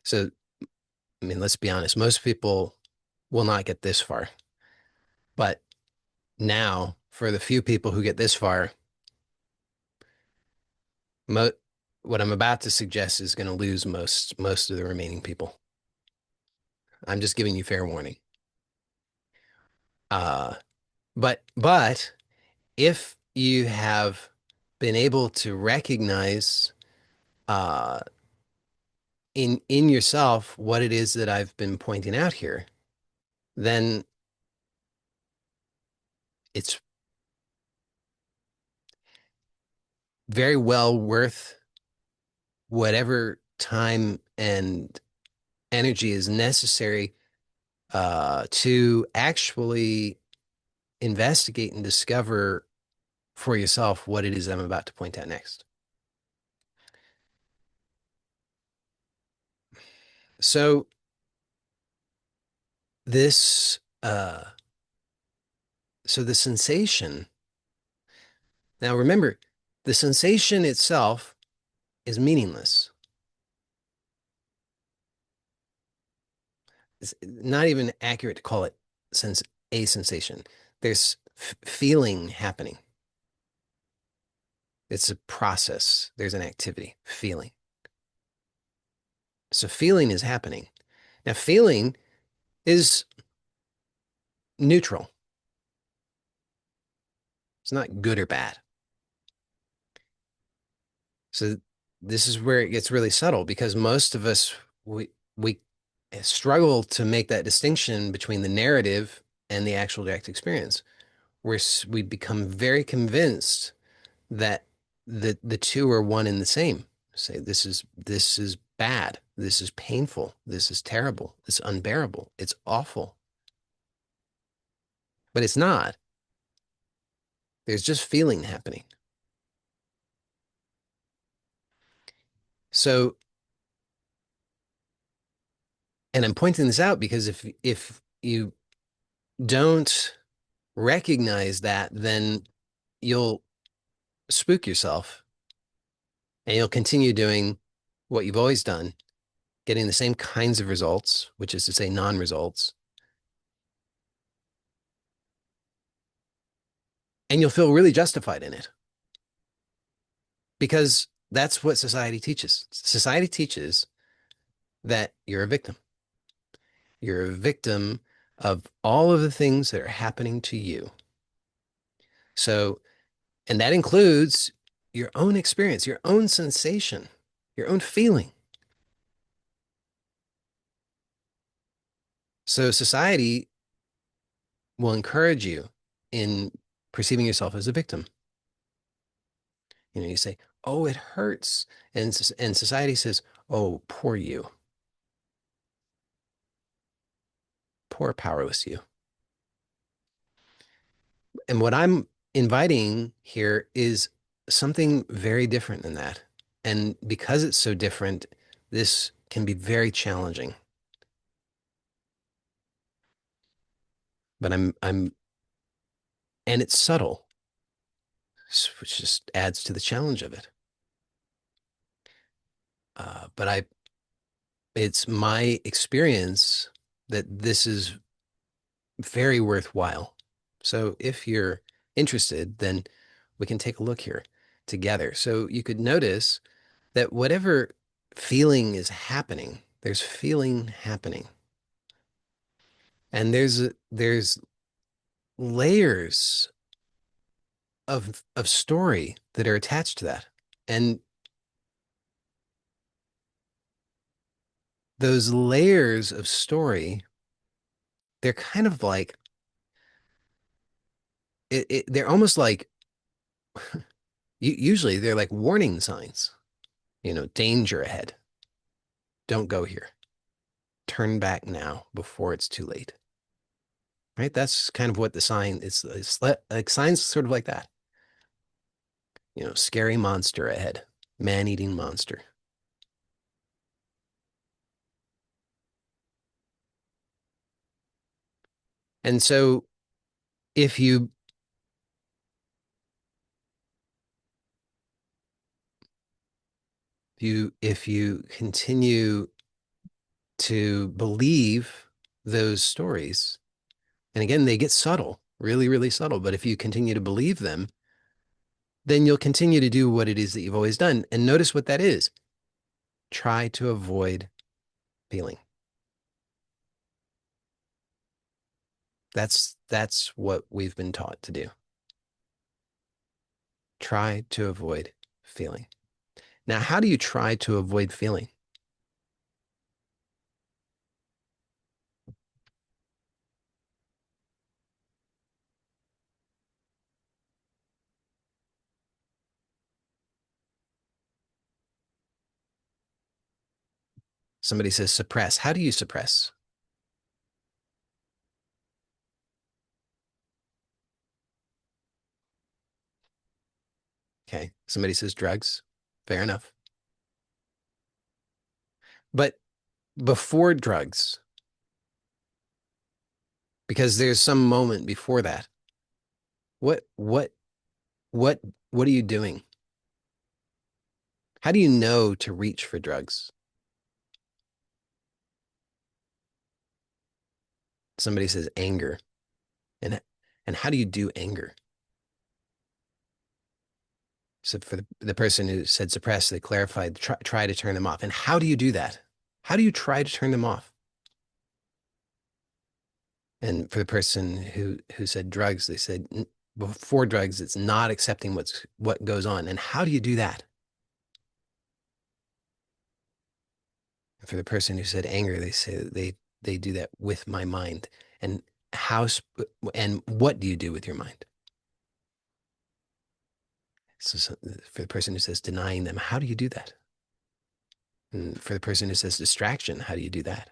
so I mean, let's be honest, most people will not get this far. But now, for the few people who get this far, mo what I'm about to suggest is going to lose most of the remaining people. I'm just giving you fair warning. Uh, but if you have been able to recognize uh, in yourself what it is that I've been pointing out here, then it's very well worth whatever time and energy is necessary to actually investigate and discover for yourself what it is I'm about to point out next. So this so the sensation, now remember, the sensation itself is meaningless. It's not even accurate to call it sense a sensation. There's feeling happening. It's a process. There's an activity, feeling. So feeling is happening. Now, feeling is neutral. It's not good or bad. So this is where it gets really subtle because most of us we struggle to make that distinction between the narrative and the actual direct experience. We become very convinced that the two are one and the same. Say this is bad, this is painful, this is terrible, it's unbearable, it's awful. But it's not. There's just feeling happening. So, and I'm pointing this out because if you don't recognize that, then you'll spook yourself and you'll continue doing what you've always done, getting the same kinds of results, which is to say non-results, and you'll feel really justified in it because that's what society teaches. Society teaches that you're a victim. You're a victim of all of the things that are happening to you. So, and that includes your own experience, your own sensation, your own feeling. So society will encourage you in perceiving yourself as a victim. You know, you say, "Oh, it hurts," and society says, "Oh, poor you, poor powerless you." And what I'm inviting here is something very different than that. And because it's so different, this can be very challenging. But and it's subtle, which just adds to the challenge of it. But it's my experience that this is very worthwhile. So if you're interested, then we can take a look here together. So you could notice that whatever feeling is happening, there's feeling happening. And there's layers of story that are attached to that. And those layers of story, they're kind of like they're almost like usually they're like warning signs, danger ahead. Don't go here. Turn back now before it's too late. Right? That's kind of what the sign is. It's like signs sort of like that. Scary monster ahead, man-eating monster. And so if you if you continue to believe those stories, and again, they get subtle, really, really subtle, but if you continue to believe them, then you'll continue to do what it is that you've always done. And notice what that is. Try to avoid feeling. That's what we've been taught to do. Try to avoid feeling. Now, how do you try to avoid feeling? Somebody says suppress. How do you suppress? Okay. Somebody says drugs. Fair enough. But before drugs, because there's some moment before that, what what what what are you doing? How do you know to reach for drugs? Somebody says anger. And and how do you do anger? So for the person who said suppress, they clarified try to turn them off. And how do you do that? How do you try to turn them off? And for the person who said drugs, they said before drugs, it's not accepting what goes on. And how do you do that? And for the person who said anger, they say they do that with my mind. And how and what do you do with your mind? So for the person who says denying them, how do you do that? And for the person who says distraction, how do you do that?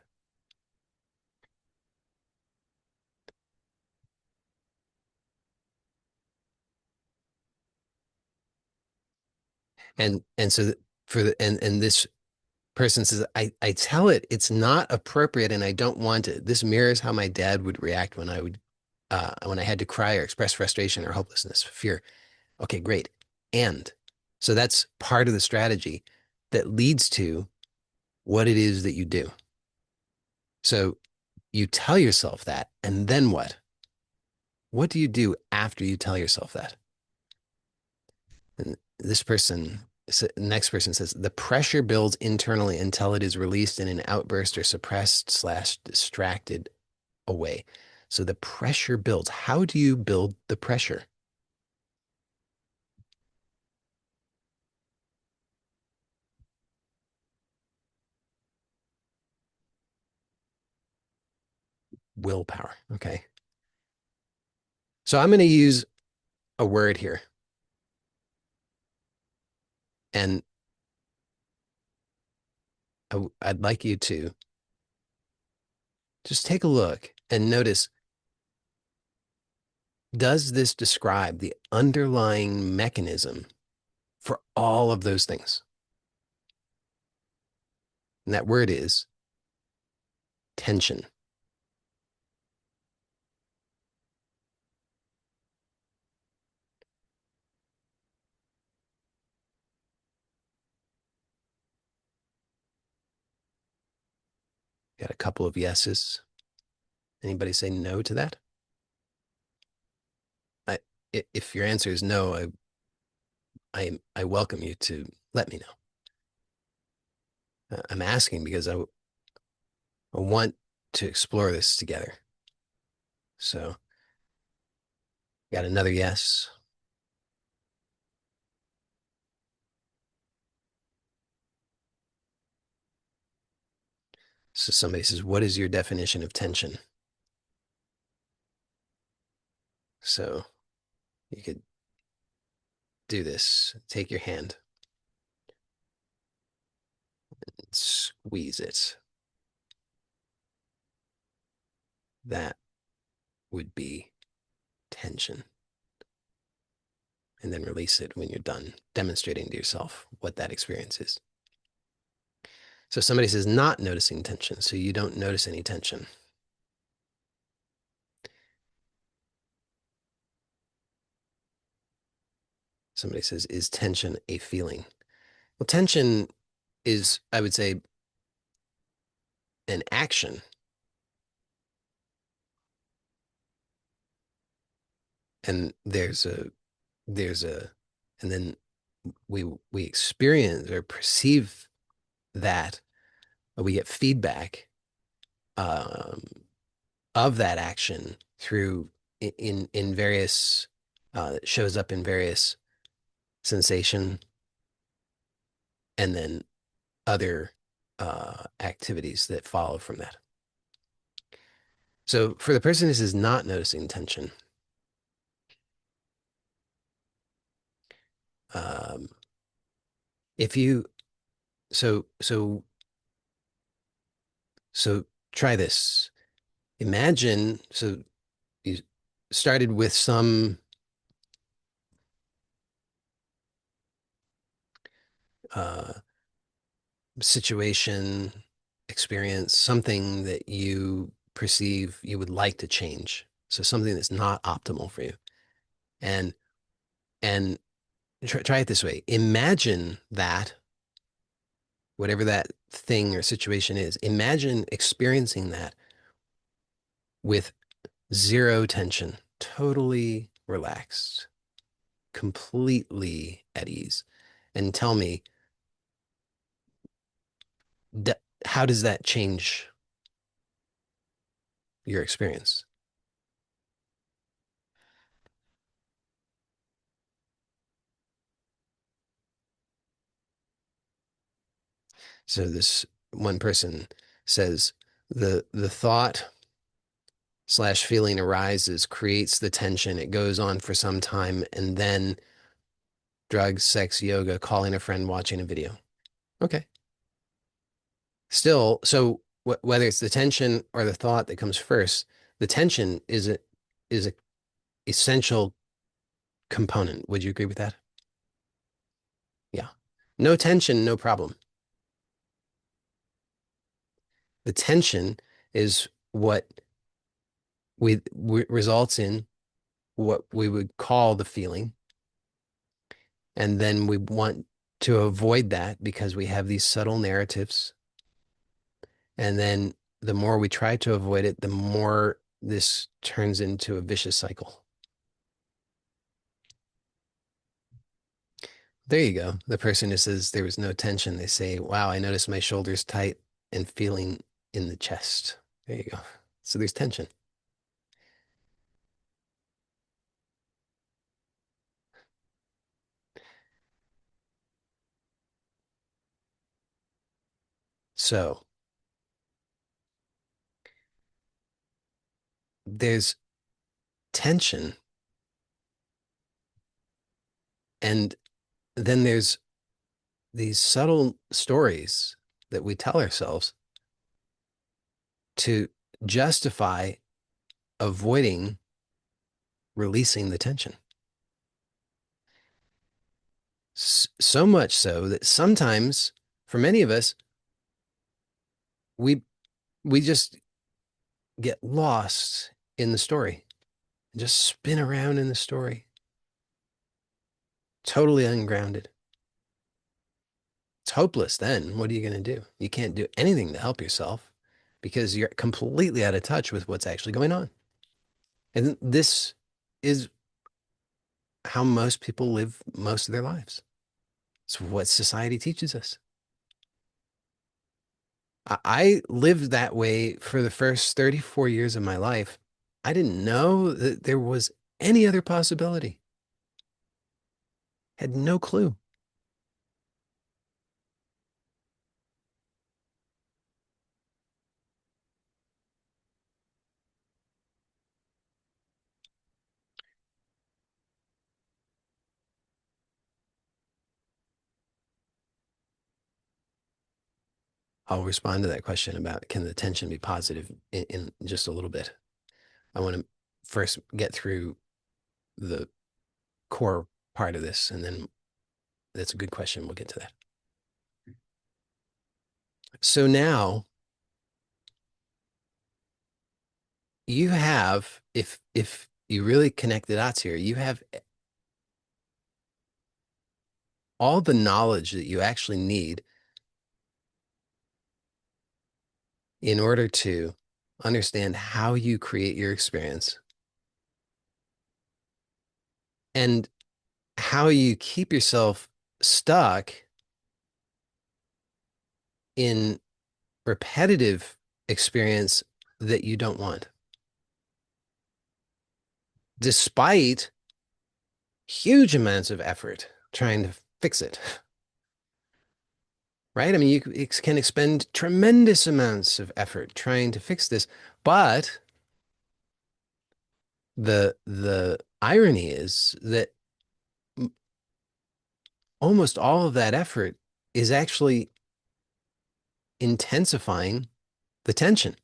And so for the and this person says, I tell it it's not appropriate and I don't want it. This mirrors how my dad would react when I had to cry or express frustration or hopelessness, fear. Okay, great. And so that's part of the strategy that leads to what it is that you do. So you tell yourself that, and then what? What do you do after you tell yourself that? And this person, next person says, the pressure builds internally until it is released in an outburst or suppressed slash distracted away. So the pressure builds. How do you build the pressure? Willpower. Okay. So I'm going to use a word here, and I'd like you to just take a look and notice, does this describe the underlying mechanism for all of those things? And that word is tension. Got a couple of yeses. Anybody say no to that? I, if your answer is no, I welcome you to let me know. I'm asking because I want to explore this together. So got another yes. So somebody says, what is your definition of tension? So you could do this. Take your hand, squeeze it. That would be tension. And then release it when you're done demonstrating to yourself what that experience is. So somebody says not noticing tension. So you don't notice any tension. Somebody says, is tension a feeling? Well, tension is, I would say, an action. And there's a and then we experience or perceive that, we get feedback um, of that action through in various it shows up in various sensation and then other activities that follow from that. So for the person who is not noticing tension, um, if you so so so try this. Imagine you started with some uh, situation, experience, something that you perceive you would like to change. So something that's not optimal for you. And and try it this way. Imagine that, whatever that thing or situation is, imagine experiencing that with zero tension, totally relaxed, completely at ease. And tell me, how does that change your experience? So this one person says the thought slash feeling arises, creates the tension. It goes on for some time, and then drugs, sex, yoga, calling a friend, watching a video. Okay. Still, so whether it's the tension or the thought that comes first, the tension is a essential component. Would you agree with that? Yeah. No tension, no problem. The tension is what we results in what we would call the feeling. And then we want to avoid that because we have these subtle narratives. And then the more we try to avoid it, the more this turns into a vicious cycle. There you go. The person who says there was no tension, they say, wow, I noticed my shoulders tight and feeling in the chest. There you go. So there's tension. So there's tension, and then there's these subtle stories that we tell ourselves to justify avoiding releasing the tension. So much so that sometimes, for many of us, we we just get lost in the story and just spin around in the story, totally ungrounded. It's hopeless then. What are you going to do? You can't do anything to help yourself because you're completely out of touch with what's actually going on. And this is how most people live most of their lives. It's what society teaches us. I lived that way for the first 34 years of my life. I didn't know that there was any other possibility. Had no clue. I'll respond to that question about can the tension be positive in just a little bit. I want to first get through the core part of this, and then that's a good question. We'll get to that. So now you have, if you really connect the dots here, you have all the knowledge that you actually need in order to understand how you create your experience. And how you keep yourself stuck in repetitive experience that you don't want, despite huge amounts of effort trying to fix it, right? I mean, you can expend tremendous amounts of effort trying to fix this, but the irony is that almost all of that effort is actually intensifying the tension.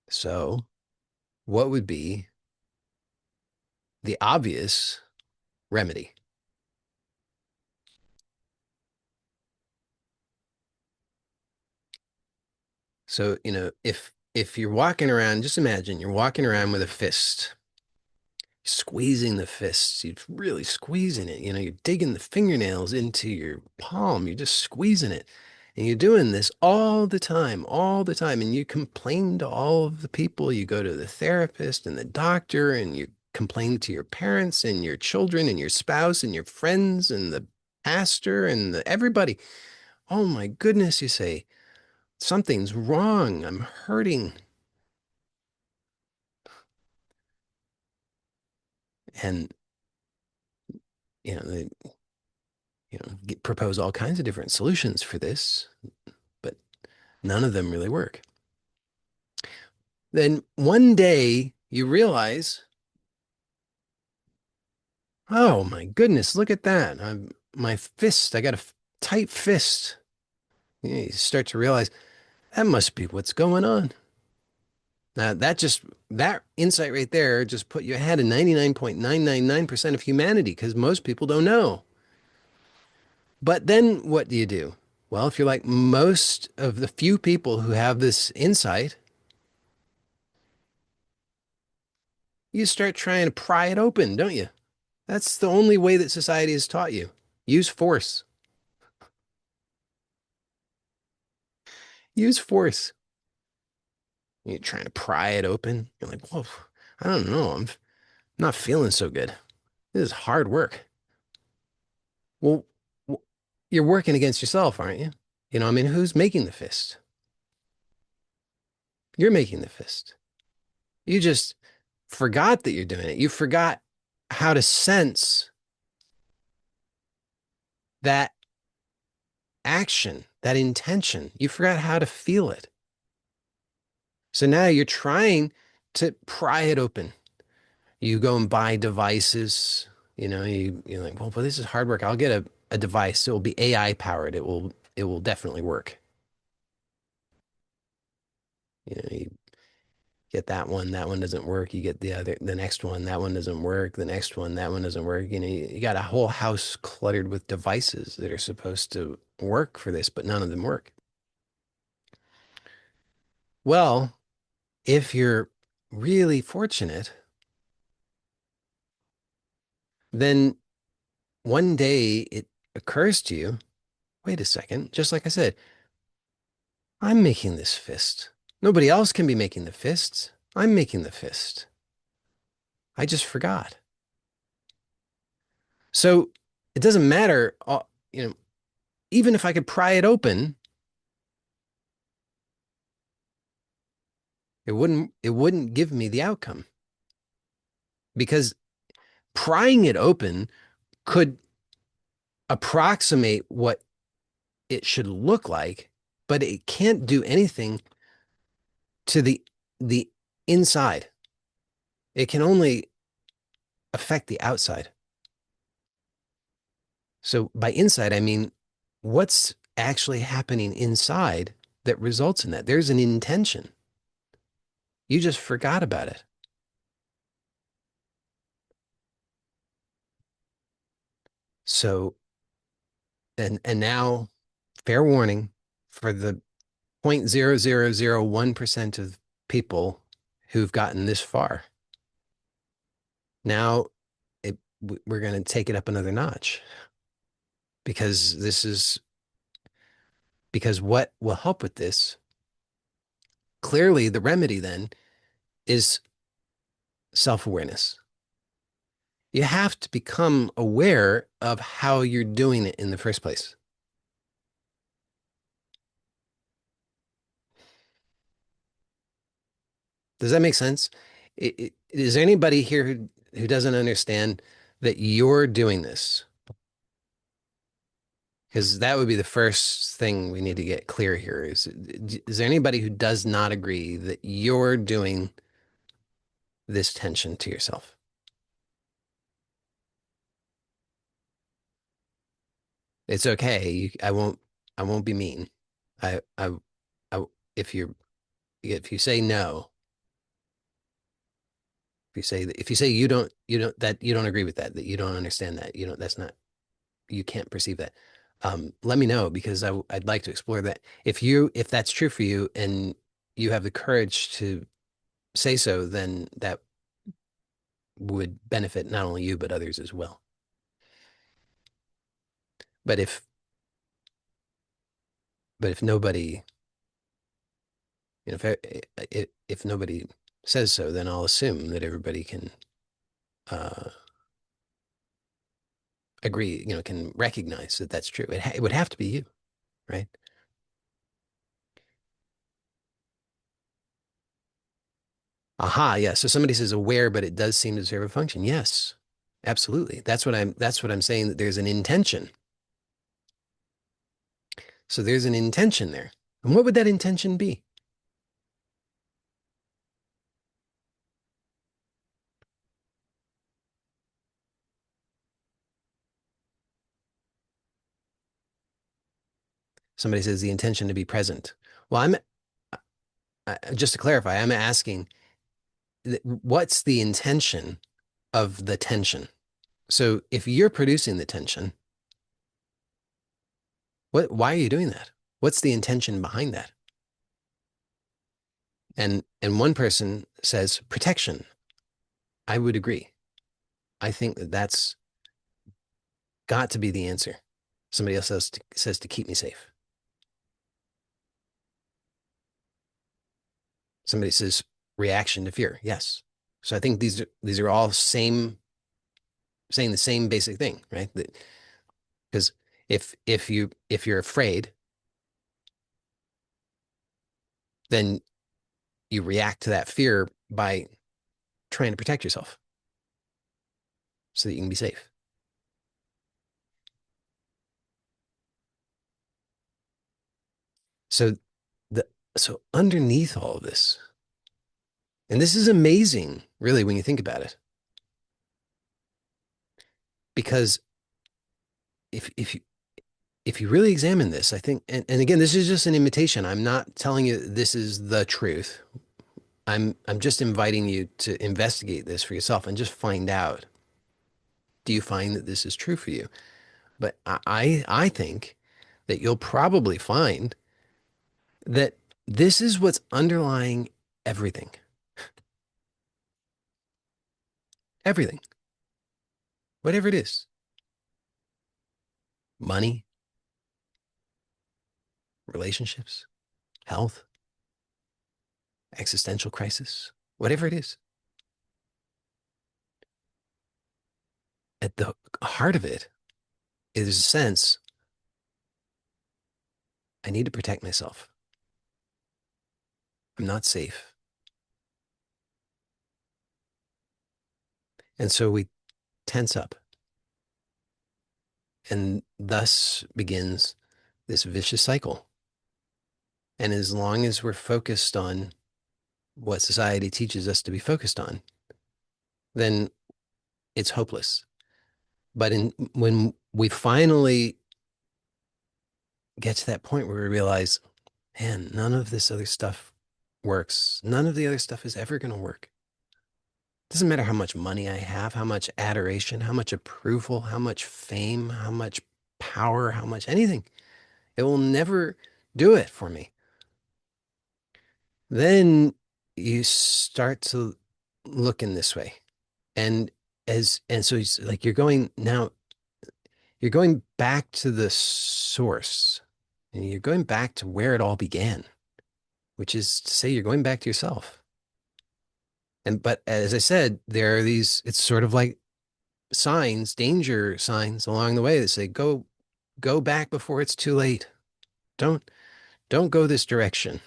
So, what would be the obvious remedy? So, if you're walking around, just imagine you're walking around with a fist, squeezing the fists. You're really squeezing it. You're digging the fingernails into your palm. You're just squeezing it. And you're doing this all the time, all the time. And you complain to all of the people. You go to the therapist and the doctor, and you complain to your parents and your children and your spouse and your friends and the pastor and everybody. Oh my goodness, you say, something's wrong. I'm hurting. And, they, propose all kinds of different solutions for this, but none of them really work. Then one day you realize, oh my goodness, look at that. My fist, I got a tight fist. You start to realize that must be what's going on. Now that insight right there just put you ahead of 99.999% of humanity because most people don't know. But then what do you do? Well, if you're like most of the few people who have this insight, you start trying to pry it open, don't you? That's the only way that society has taught you. Use force. Use force. You're trying to pry it open. You're like, whoa, I don't know. I'm not feeling so good. This is hard work. Well, you're working against yourself, aren't you? I mean, who's making the fist? You're making the fist. You just forgot that you're doing it. You forgot how to sense that action, that intention. You forgot how to feel it. So now you're trying to pry it open. You go and buy devices. You're like, well, this is hard work. I'll get a device. It will be AI powered. It will definitely work. You get that one. That one doesn't work. You get the next one. That one doesn't work. The next one. That one doesn't work. You got a whole house cluttered with devices that are supposed to work for this, but none of them work. Well, if you're really fortunate, then one day it occurs to you, wait a second, just like I said, I'm making this fist. Nobody else can be making the fists. I'm making the fist. I just forgot. So it doesn't matter, even if I could pry it open, it wouldn't give me the outcome because prying it open could approximate what it should look like, but it can't do anything to the inside. It can only affect the outside. So by inside, I mean what's actually happening inside that results in that. There's an intention. You just forgot about it. So and now, fair warning for the 0.0001% of people who've gotten this far. Now we're going to take it up another notch because what will help with this clearly the remedy then is self-awareness. You have to become aware of how you're doing it in the first place. Does that make sense? Is there anybody here who doesn't understand that you're doing this? Because that would be the first thing we need to get clear here. Is there anybody who does not agree that you're doing this tension to yourself? It's okay. I won't be mean. I, I, I, if if you say no, if you say you don't agree with that, that you don't understand that, you don't, that's not, you can't perceive that. Let me know because I'd like to explore that. If that's true for you and you have the courage to say so, then that would benefit not only you, but others as well. But if nobody, if nobody says so, then I'll assume that everybody can uh, agree, can recognize that that's true. It would have to be you, right? Aha, yeah. So somebody says aware, but it does seem to serve a function. Yes, absolutely. That's what I'm saying, that there's an intention. So there's an intention there. And what would that intention be? Somebody says the intention to be present. Well, just to clarify, I'm asking what's the intention of the tension? So if you're producing the tension, why are you doing that? What's the intention behind that? And one person says protection. I would agree. I think that that's got to be the answer. Somebody else says to keep me safe. Somebody says reaction to fear. Yes. So I think these are all saying the same basic thing, right? Because if you're afraid, then you react to that fear by trying to protect yourself so that you can be safe. So the so underneath all of this, and this is amazing, really, when you think about it, because if you really examine this, I think, and again, this is just an invitation. I'm not telling you this is the truth. I'm just inviting you to investigate this for yourself and just find out. Do you find that this is true for you? But I think that you'll probably find that this is what's underlying everything. Everything. Whatever it is. Money, relationships, health, existential crisis, whatever it is. At the heart of it is a sense I need to protect myself. I'm not safe. And so we tense up. And thus begins this vicious cycle. And as long as we're focused on what society teaches us to be focused on, then it's hopeless. But when we finally get to that point where we realize, man, none of this other stuff works. None of the other stuff is ever going to work. It doesn't matter how much money I have, how much adoration, how much approval, how much fame, how much power, how much anything. It will never do it for me. Then you start to look in this way. And so it's like you're going back to the source and you're going back to where it all began. which is to say you're going back to yourself. And but as I said, there are these, it's sort of like signs, danger signs along the way that say, go back before it's too late. Don't don't go this direction.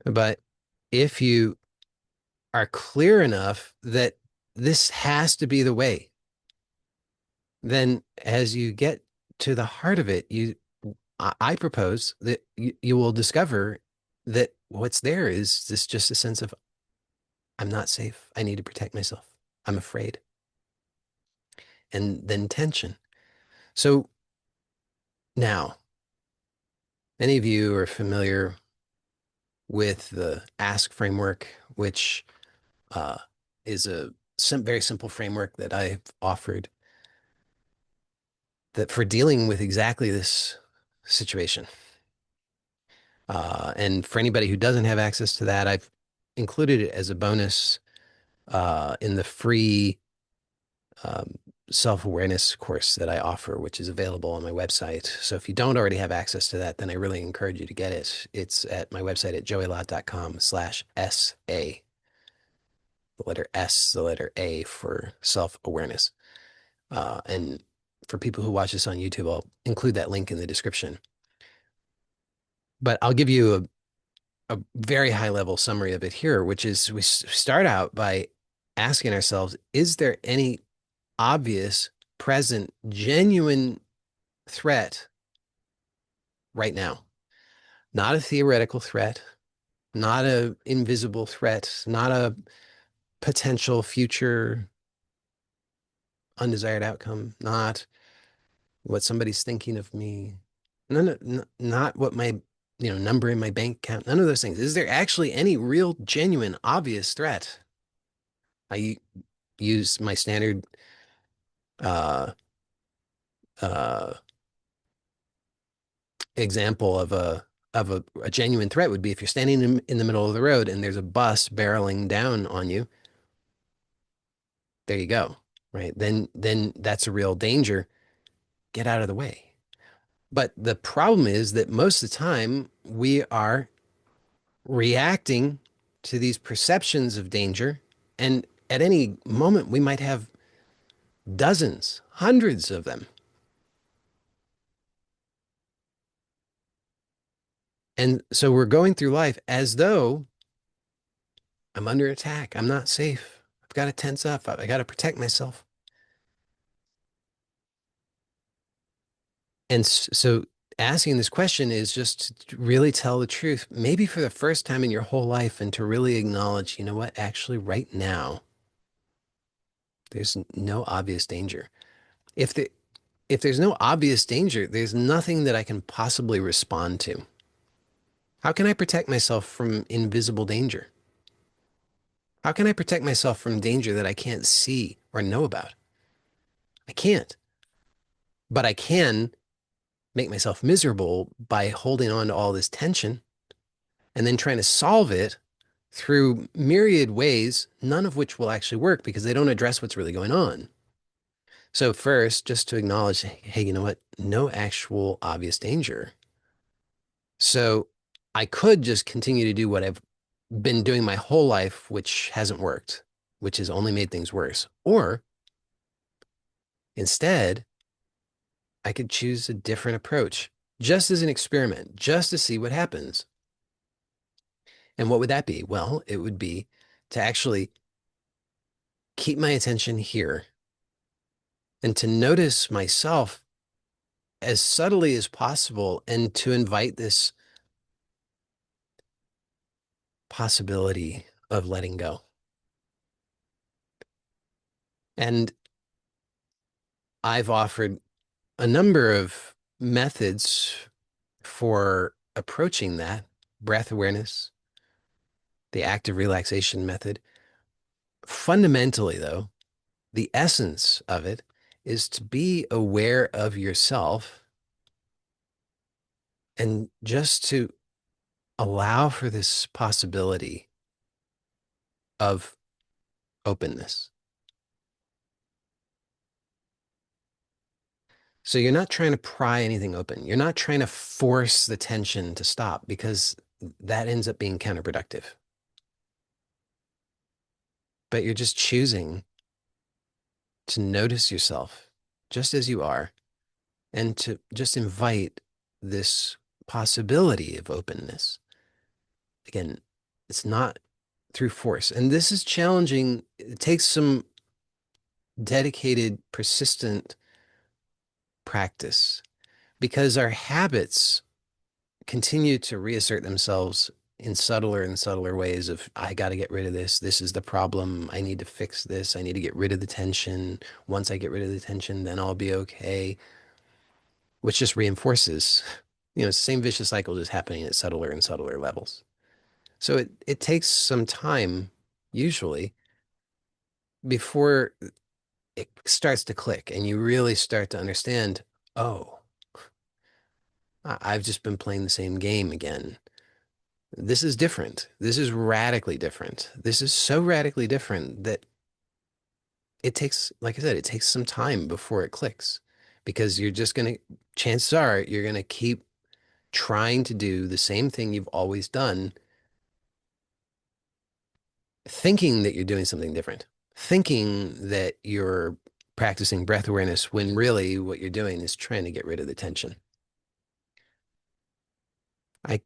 But if you are clear enough that this has to be the way, then as you get to the heart of it, I propose that you will discover that what's there is this just a sense of I'm not safe. I need to protect myself. I'm afraid. And then tension. So now, many of you are familiar with the ask framework, which uh, is a very simple framework that I've offered that for dealing with exactly this situation. And for anybody who doesn't have access to that, I've included it as a bonus in the free um, self-awareness course that I offer, which is available on my website. So if you don't already have access to that, then I really encourage you to get it. It's at my website at joeylott.com/SA. The letter S, the letter A for self-awareness. And for people who watch this on YouTube, I'll include that link in the description. But I'll give you a very high level summary of it here, which is we start out by asking ourselves, is there any obvious, present, genuine threat right now? Not a theoretical threat, not a invisible threat, not a potential future undesired outcome, not what somebody's thinking of me. Not what my, number in my bank account. None of those things. Is there actually any real, genuine, obvious threat? I use my standard uh, uh, example of a genuine threat would be if you're standing in the middle of the road and there's a bus barreling down on you. There you go, right? Then that's a real danger. Get out of the way. But the problem is that most of the time we are reacting to these perceptions of danger, and at any moment we might have dozens, hundreds of them. And so we're going through life as though I'm under attack. I'm not safe. I've got to tense up. I got to protect myself. And so asking this question is just to really tell the truth, maybe for the first time in your whole life, and to really acknowledge, you know what, actually, right now, there's no obvious danger. If the if there's no obvious danger, there's nothing that I can possibly respond to. How can I protect myself from invisible danger? How can I protect myself from danger that I can't see or know about? I can't, but I can make myself miserable by holding on to all this tension and then trying to solve it through myriad ways, none of which will actually work because they don't address what's really going on. So first, just to acknowledge, hey, you know what? No actual obvious danger. So I could just continue to do what I've been doing my whole life, which hasn't worked, which has only made things worse. Or instead, I could choose a different approach, just as an experiment, just to see what happens. And what would that be? Well, it would be to actually keep my attention here and to notice myself as subtly as possible and to invite this possibility of letting go. And I've offered a number of methods for approaching that: breath awareness, the active relaxation method. Fundamentally, though, the essence of it is to be aware of yourself and just to allow for this possibility of openness. So you're not trying to pry anything open. You're not trying to force the tension to stop because that ends up being counterproductive. But you're just choosing to notice yourself just as you are and to just invite this possibility of openness. Again, it's not through force. And this is challenging. It takes some dedicated, persistent practice because our habits continue to reassert themselves in subtler and subtler ways of I got to get rid of this. This is the problem. I need to fix this. I need to get rid of the tension. Once I get rid of the tension, then I'll be okay, which just reinforces, same vicious cycle just happening at subtler and subtler levels. So it takes some time, usually, before it starts to click and you really start to understand, oh, I've just been playing the same game again. This is different. This is radically different. This is so radically different that it takes, like I said, it takes some time before it clicks because you're just going to, chances are, you're going to keep trying to do the same thing you've always done, thinking that you're doing something different, thinking that you're practicing breath awareness when really what you're doing is trying to get rid of the tension. I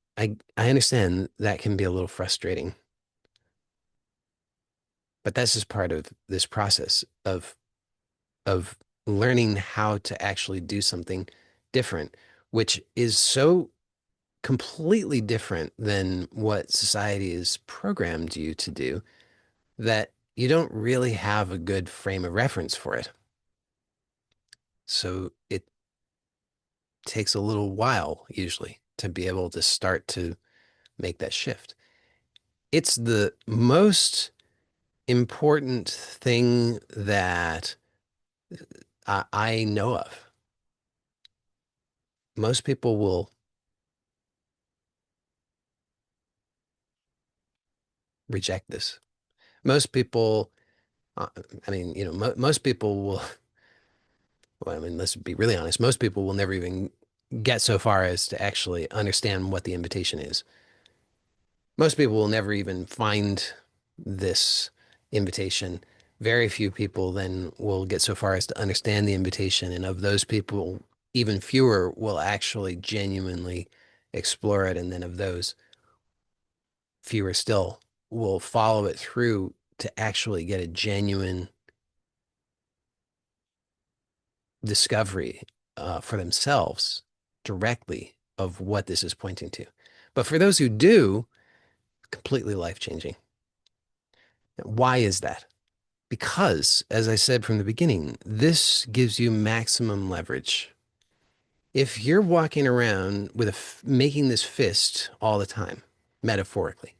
understand that can be a little frustrating, but that's just part of this process of learning how to actually do something different, which is so completely different than what society has programmed you to do that you don't really have a good frame of reference for it. So it takes a little while usually to be able to start to make that shift. It's the most important thing that I know of. Most people will reject this. Most people, uh, I mean, most people will, well, I mean, let's be really honest, most people will never even get so far as to actually understand what the invitation is. Most people will never even find this invitation. Very few people then will get so far as to understand the invitation. And of those people, even fewer will actually genuinely explore it. And then of those, fewer still will follow it through to actually get a genuine discovery for themselves directly of what this is pointing to. But for those who do, completely life changing. Why is that? Because, as I said from the beginning, this gives you maximum leverage. If you're walking around with making this fist all the time, metaphorically,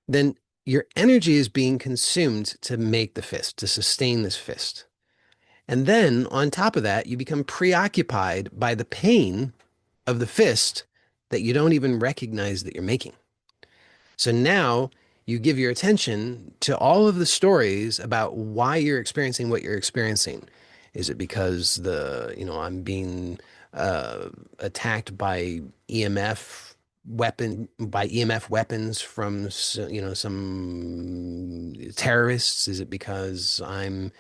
then your energy is being consumed to make the fist, to sustain this fist. And then on top of that, you become preoccupied by the pain of the fist that you don't even recognize that you're making. So now you give your attention to all of the stories about why you're experiencing what you're experiencing. Is it because I'm being attacked by EMF weapons from some terrorists? Is it because I'm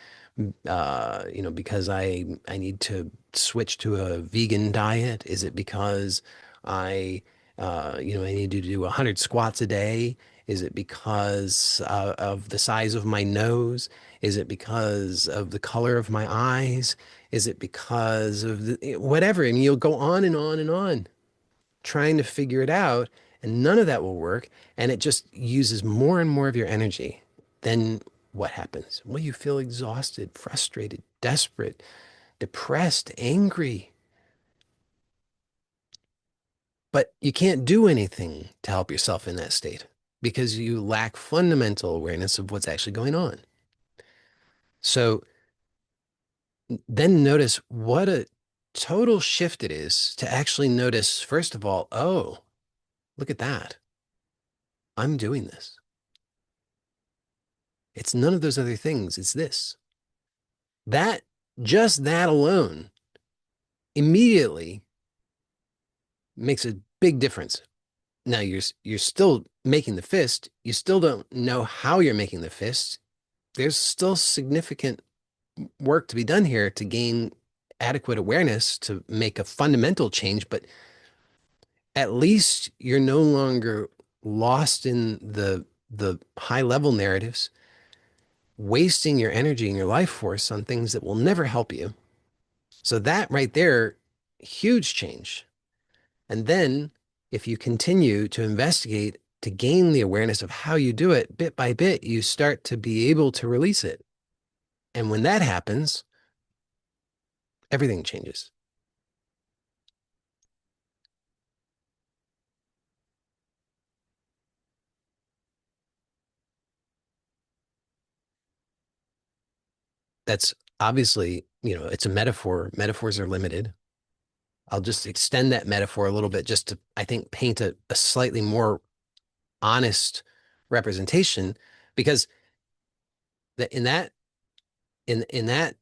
because I need to switch to a vegan diet? Is it because I I need to do 100 squats a day? Is it because of the size of my nose? Is it because of the color of my eyes? Is it because of whatever? And you'll go on and on and on trying to figure it out, and none of that will work. And it just uses more and more of your energy. Then what happens? Well, you feel exhausted, frustrated, desperate, depressed, angry. But you can't do anything to help yourself in that state because you lack fundamental awareness of what's actually going on. So then notice what a total shift it is to actually notice, first of all, oh, look at that. I'm doing this. It's none of those other things. It's this. That, just that alone immediately makes a big difference. Now you're still making the fist. You still don't know how you're making the fist. There's still significant work to be done here to gain adequate awareness to make a fundamental change, but at least you're no longer lost in the high level narratives, wasting your energy and your life force on things that will never help you. So that right there, huge change. And then if you continue to investigate to gain the awareness of how you do it bit by bit, you start to be able to release it. And when that happens, everything changes. That's obviously, it's a metaphor. Metaphors are limited. I'll just extend that metaphor a little bit just to, I think, paint a slightly more honest representation because that in that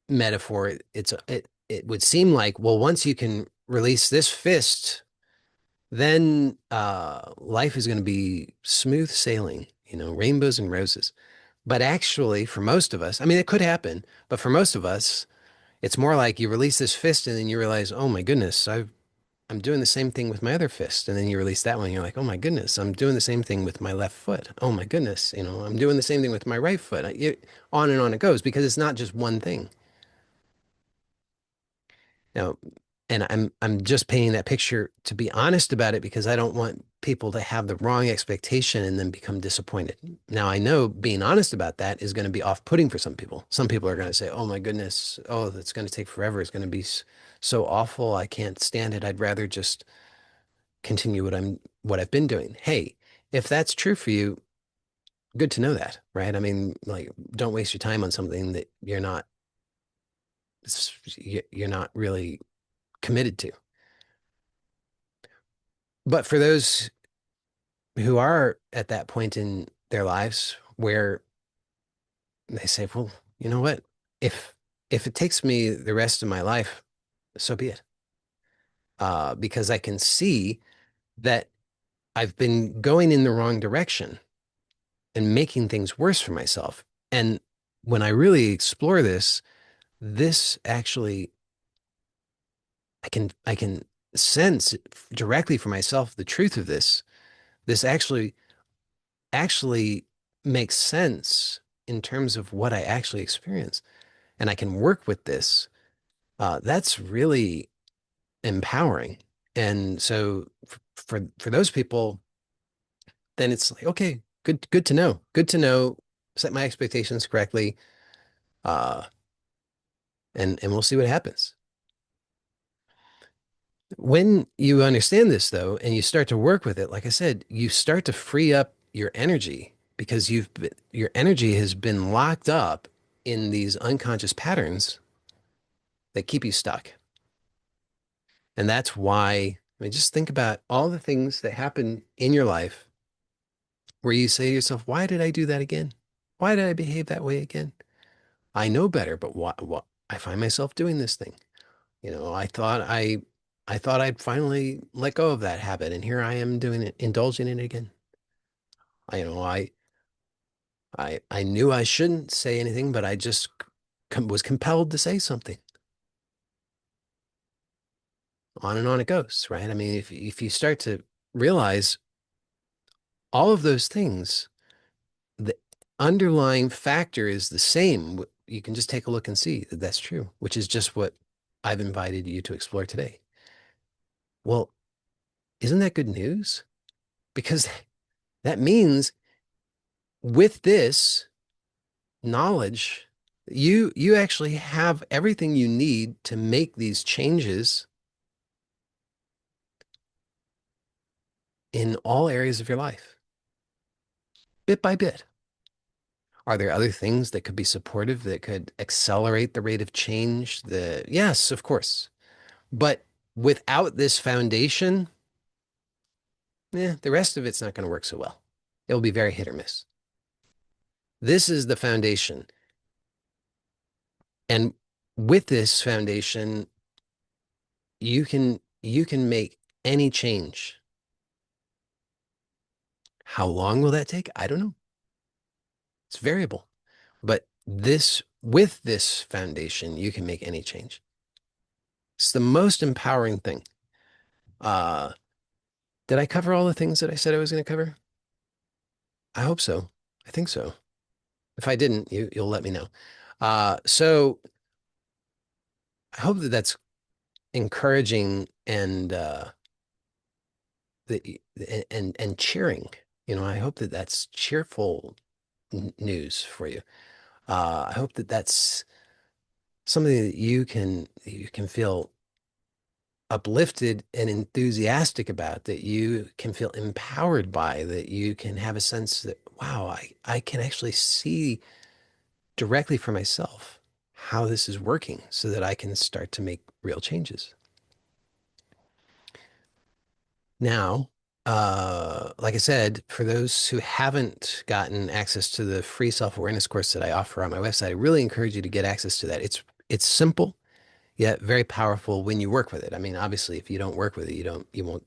metaphor, it would seem like, well, once you can release this fist, then life is going to be smooth sailing, rainbows and roses. But actually, for most of us, I mean, it could happen, but for most of us, it's more like you release this fist and then you realize, oh my goodness, I'm doing the same thing with my other fist. And then you release that one, and you're like, oh my goodness, I'm doing the same thing with my left foot. Oh my goodness, I'm doing the same thing with my right foot. On and on it goes because it's not just one thing. Now, and I'm just painting that picture to be honest about it because I don't want people to have the wrong expectation and then become disappointed. Now, I know being honest about that is going to be off-putting for some people. Some people are going to say, "Oh my goodness, oh, that's going to take forever. It's going to be so awful. I can't stand it. I'd rather just continue what I've been doing." Hey, if that's true for you, good to know that, right? I mean, like, don't waste your time on something that you're not really committed to. But for those who are at that point in their lives where they say, well, you know what? If if it takes me the rest of my life, so be it. Because I can see that I've been going in the wrong direction and making things worse for myself. And when I really explore this actually I can sense directly for myself the truth of this. This actually makes sense in terms of what I actually experience, and I can work with this. That's really empowering. And so for those people, then it's like, okay, good to know. Good to know. Set my expectations correctly, uh, and we'll see what happens. When you understand this, though, and you start to work with it, like I said, you start to free up your energy because your energy has been locked up in these unconscious patterns that keep you stuck. And that's why, I mean, just think about all the things that happen in your life where you say to yourself, why did I do that again? Why did I behave that way again? I know better, but what I find myself doing this thing. I thought I'd finally let go of that habit, and here I am doing it, indulging in it again. I, you know, I knew I shouldn't say anything, but I just was compelled to say something. On and on it goes, right? I mean, if you start to realize all of those things, the underlying factor is the same. You can just take a look and see that that's true, which is just what I've invited you to explore today. Well, isn't that good news? Because that means with this knowledge, you actually have everything you need to make these changes in all areas of your life, bit by bit. Are there other things that could be supportive that could accelerate the rate of change? Yes, of course. But without this foundation, the rest of it's not going to work so well. It will be very hit or miss. This is the foundation. And with this foundation, you can make any change. How long will that take? I don't know. It's variable. But this with this foundation, you can make any change. It's the most empowering thing. Uh, did I cover all the things that I said I was going to cover? I hope so. I think so. If I didn't, you'll let me know. So I hope that that's encouraging the, and cheering. I hope that that's cheerful news for you. I hope that that's something that you can feel uplifted and enthusiastic about, that you can feel empowered by, that you can have a sense that, wow, I can actually see directly for myself how this is working so that I can start to make real changes. Now, like I said, for those who haven't gotten access to the free self-awareness course that I offer on my website, I really encourage you to get access to that. It's simple yet very powerful when you work with it. I mean, obviously, if you don't work with it, you won't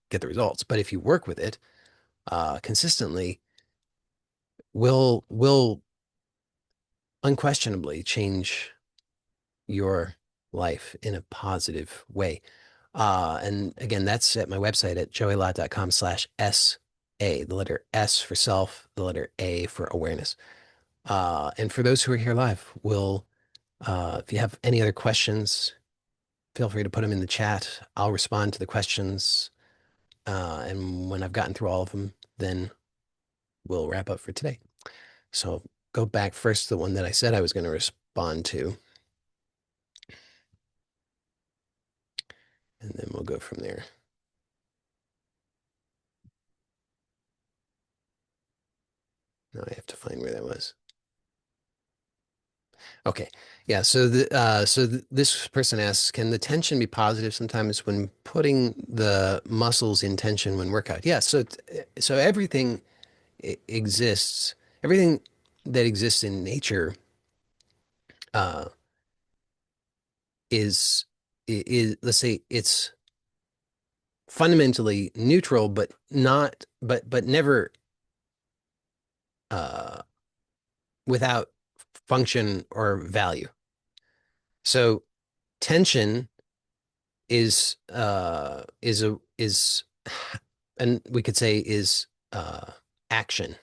get the results. But if you work with it consistently, will unquestionably change your life in a positive way. And again, that's at my website at joeylott.com/SA, the letter S for self, the letter A for awareness. And for those who are here live, if you have any other questions, feel free to put them in the chat. I'll respond to the questions. And when I've gotten through all of them, then we'll wrap up for today. So go back first to the one that I said I was going to respond to, and then we'll go from there. Now I have to find where that was. Okay. Yeah. This person asks, can the tension be positive sometimes when putting the muscles in tension when workout? Yeah. So everything exists. Everything that exists in nature uh, is let's say it's fundamentally neutral, but not but never uh, without function or value. So tension is and we could say is action.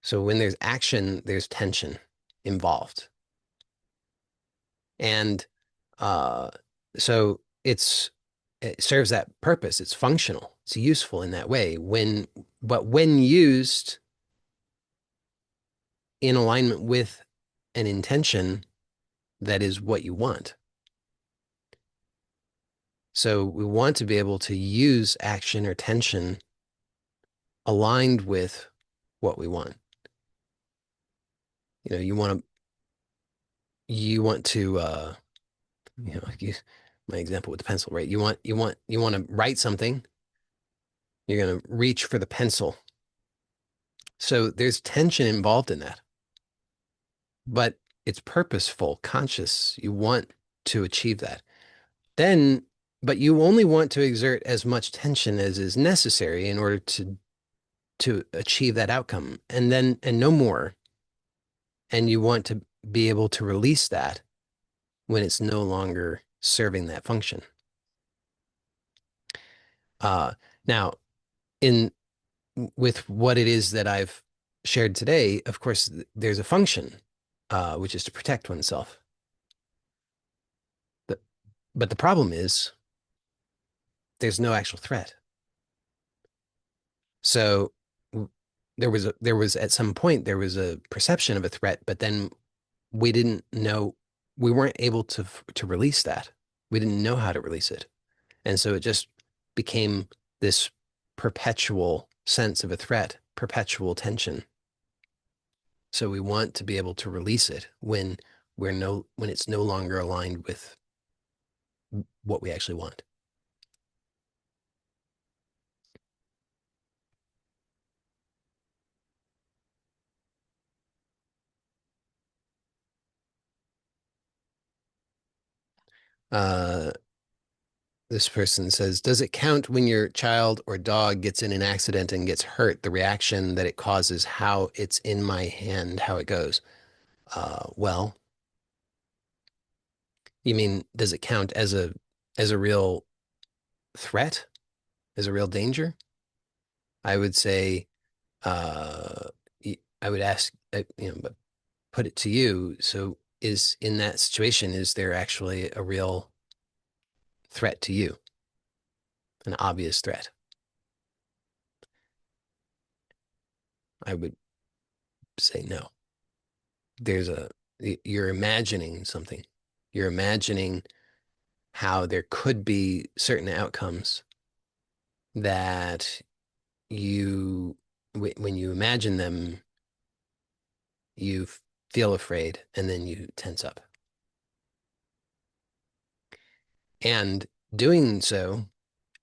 So when there's action, there's tension involved. And uh, so it serves that purpose. It's functional. It's useful in that way. But when used in alignment with an intention, that is what you want. So we want to be able to use action or tension aligned with what we want. You know, like use my example with the pencil, right? You want to write something, you're going to reach for the pencil. So there's tension involved in that, but it's purposeful, conscious. You want to achieve that. Then, but you only want to exert as much tension as is necessary in order to achieve that outcome, and no more. And you want to be able to release that when it's no longer serving that function. Uh, Now, in with what it is that I've shared today, of course, there's a function, which is to protect oneself. But, but the problem is there's no actual threat. So there was at some point there was a perception of a threat, but then we didn't know, we weren't able to release that. We didn't know how to release it. And so it just became this perpetual sense of a threat, perpetual tension. So we want to be able to release it when it's no longer aligned with what we actually want. Uh, this person says, does it count when your child or dog gets in an accident and gets hurt, the reaction that it causes, how it's in my hand, how it goes? Well, you mean, does it count as a real threat, as a real danger? I would say, uh, I would ask, but put it to you. So, is in that situation, is there actually a real threat to you, an obvious threat? I would say no. There's a, you're imagining something. You're imagining how there could be certain outcomes that you, when you imagine them, you feel afraid and then you tense up. And doing so,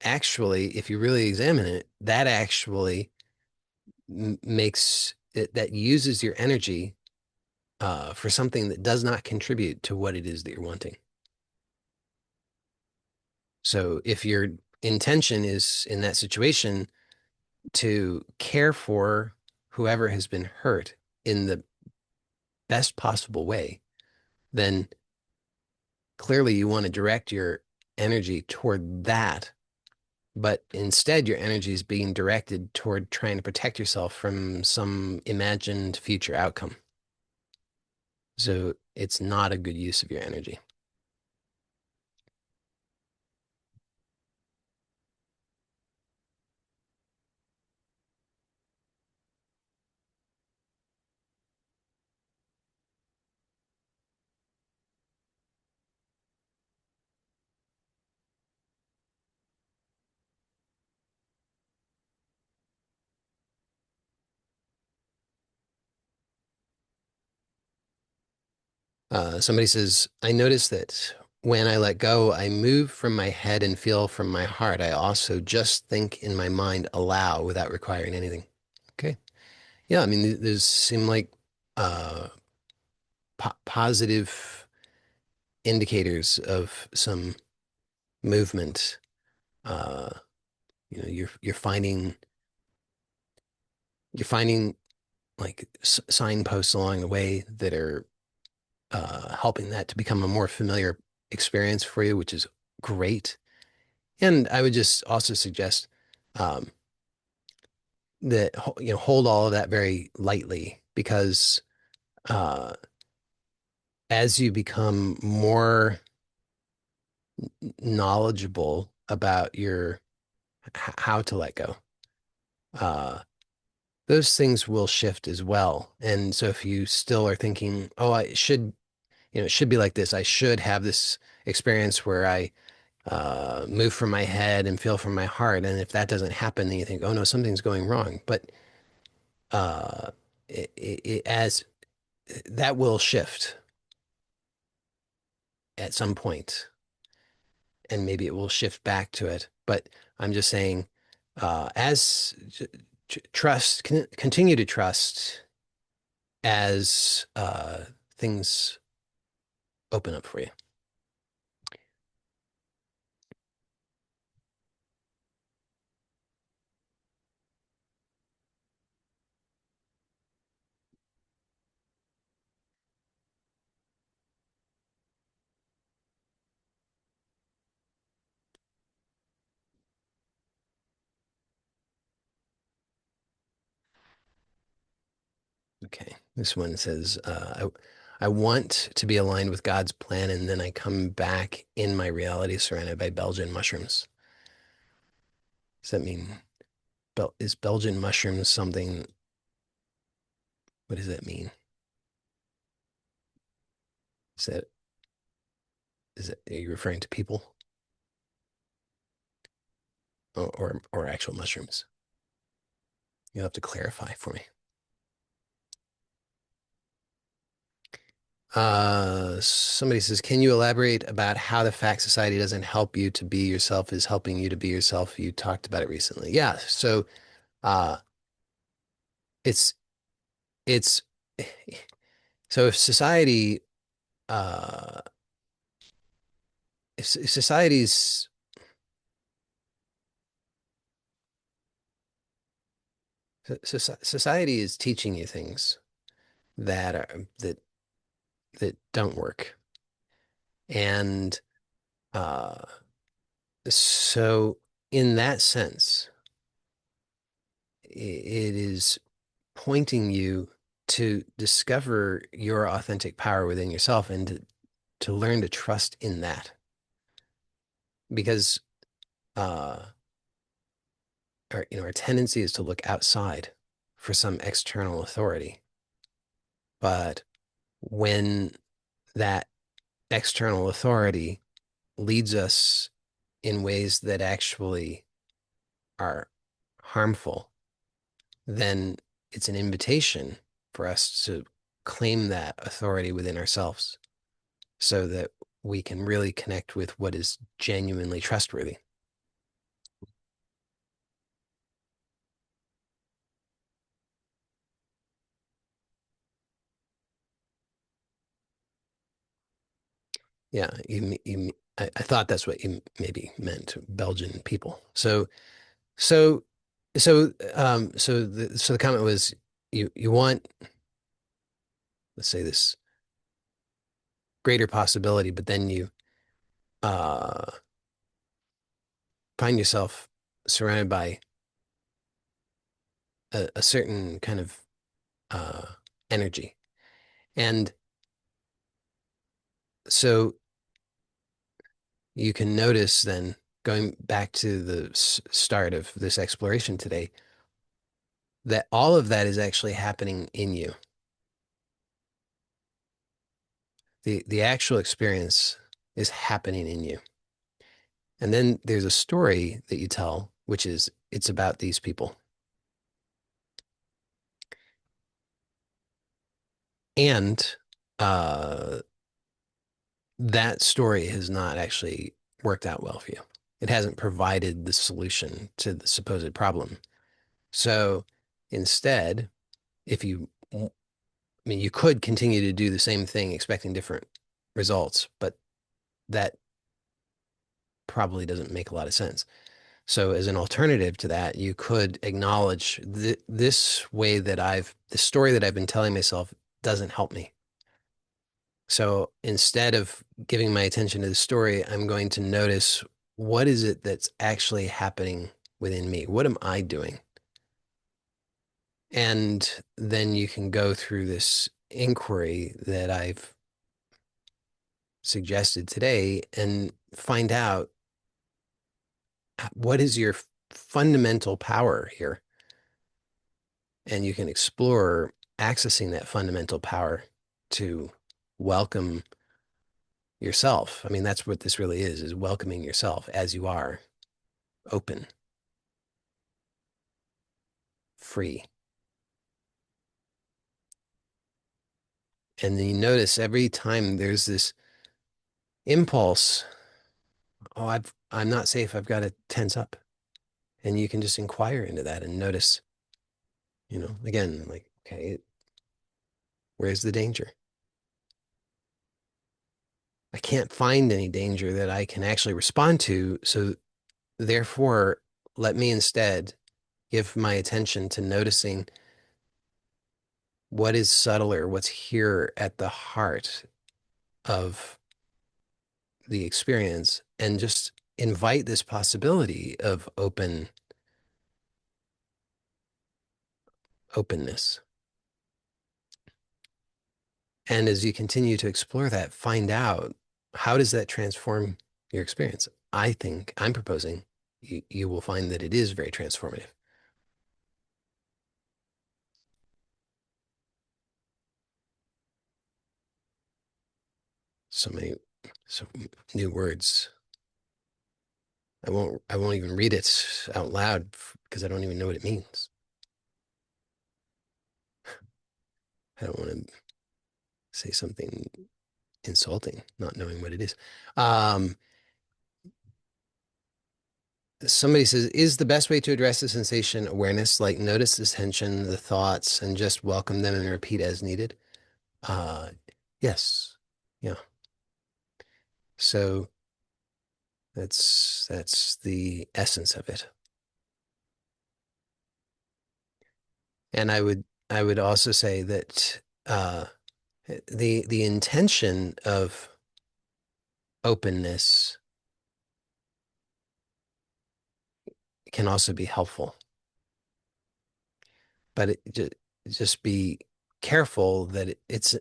actually, if you really examine it, that actually makes it, that uses your energy for something that does not contribute to what it is that you're wanting. So if your intention is in that situation to care for whoever has been hurt in the best possible way, then clearly you want to direct your energy toward that. But instead, your energy is being directed toward trying to protect yourself from some imagined future outcome. So it's not a good use of your energy. Somebody says, I notice that when I let go, I move from my head and feel from my heart. I also just think in my mind allow without requiring anything. Okay. Yeah, I mean, those seem like uh, positive indicators of some movement. Uh, you're finding like signposts along the way that are helping that to become a more familiar experience for you, which is great. And I would just also suggest um, that hold all of that very lightly because uh, as you become more knowledgeable about your how to let go, uh, those things will shift as well. And so if you still are thinking, oh, I should, it should be like this. I should have this experience where I move from my head and feel from my heart. And if that doesn't happen, then you think, oh no, something's going wrong. But uh, as that will shift at some point, and maybe it will shift back to it. But I'm just saying, as trust, continue to trust as things open up for you. Okay. This one says, I want to be aligned with God's plan, and then I come back in my reality surrounded by Belgian mushrooms. Does that mean, is Belgian mushrooms something? What does that mean? Is that, are you referring to people or actual mushrooms? You'll have to clarify for me. Somebody says, can you elaborate about how the fact society doesn't help you to be yourself is helping you to be yourself? You talked about it recently. Yeah. So, uh, it's, it's, so if society, uh, society's society is teaching you things that are that don't work. And uh, so in that sense, it is pointing you to discover your authentic power within yourself and to learn to trust in that. Because uh, our tendency is to look outside for some external authority. But when that external authority leads us in ways that actually are harmful, then it's an invitation for us to claim that authority within ourselves so that we can really connect with what is genuinely trustworthy. Yeah, I thought that's what you maybe meant, Belgian people. So, so the comment was you want, let's say, this greater possibility, but then you uh, find yourself surrounded by a certain kind of uh, energy. And so you can notice then, going back to the start of this exploration today, that all of that is actually happening in you. The actual experience is happening in you. And then there's a story that you tell, which is it's about these people. And uh, that story has not actually worked out well for you. It hasn't provided the solution to the supposed problem. So instead, if you, I mean, you could continue to do the same thing expecting different results, but that probably doesn't make a lot of sense. So as an alternative to that, you could acknowledge this way that the story that I've been telling myself doesn't help me. So instead of giving my attention to the story, I'm going to notice what is it that's actually happening within me? What am I doing? And then you can go through this inquiry that I've suggested today and find out what is your fundamental power here. And you can explore accessing that fundamental power to welcome yourself. I mean, that's what this really is welcoming yourself as you are, open, free. And then you notice every time there's this impulse, oh, I'm not safe. I've got to tense up. And you can just inquire into that and notice, again, like, okay, where's the danger? I can't find any danger that I can actually respond to. So therefore, let me instead give my attention to noticing what is subtler, what's here at the heart of the experience, and just invite this possibility of openness. And as you continue to explore that, find out how does that transform your experience? I think I'm proposing you will find that it is very transformative. So many, so new words. I won't even read it out loud because I don't even know what it means. I don't want to say something insulting, not knowing what it is. Um, Somebody says, is the best way to address the sensation awareness, like notice the tension, the thoughts, and just welcome them and repeat as needed? Uh, yes. Yeah. So That's the essence of it. And I would also say that the intention of openness can also be helpful, but just be careful that it's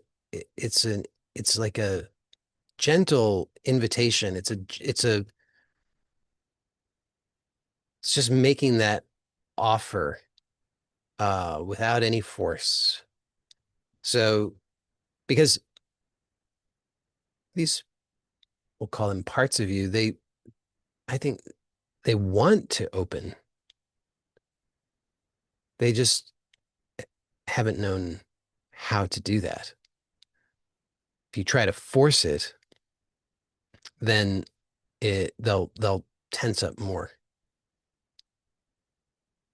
an it's like a gentle invitation. It's just making that offer without any force. So because these, we'll call them parts of you, I think they want to open. They just haven't known how to do that. If you try to force it, then they'll tense up more.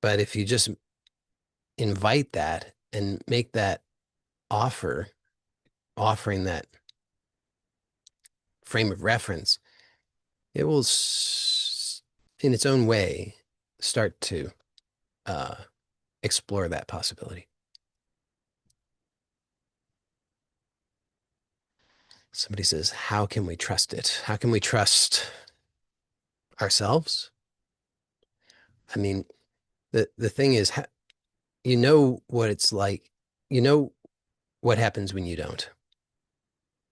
But if you just invite that and make that offer, offering that frame of reference, it will, in its own way, start to uh, explore that possibility. Somebody says, how can we trust it? How can we trust ourselves? I mean, the thing is, you know what it's like. You know what happens when you don't.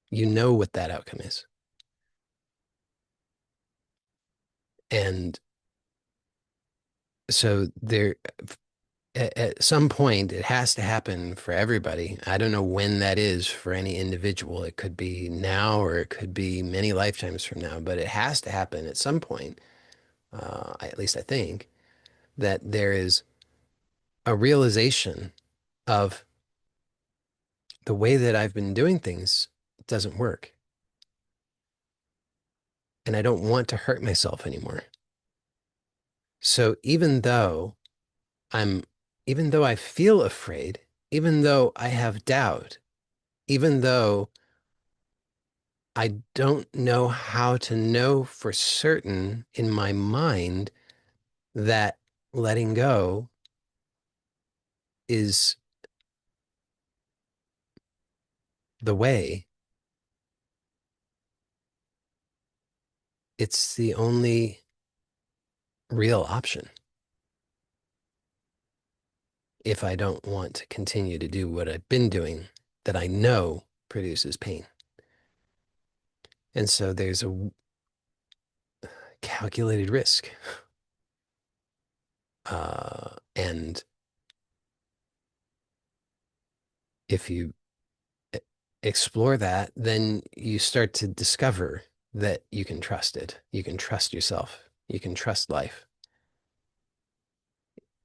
You know what that outcome is. And so at some point, it has to happen for everybody. I don't know when that is for any individual. It could be now or it could be many lifetimes from now, but it has to happen at some point. At least I think that there is a realization of the way that I've been doing things doesn't work. And I don't want to hurt myself anymore. So I'm, even though I feel afraid, even though I have doubt, even though I don't know how to know for certain in my mind that letting go is the way, it's the only real option if I don't want to continue to do what I've been doing that I know produces pain. And so there's a calculated risk. And if you explore that, then you start to discover that you can trust it. You can trust yourself. You can trust life.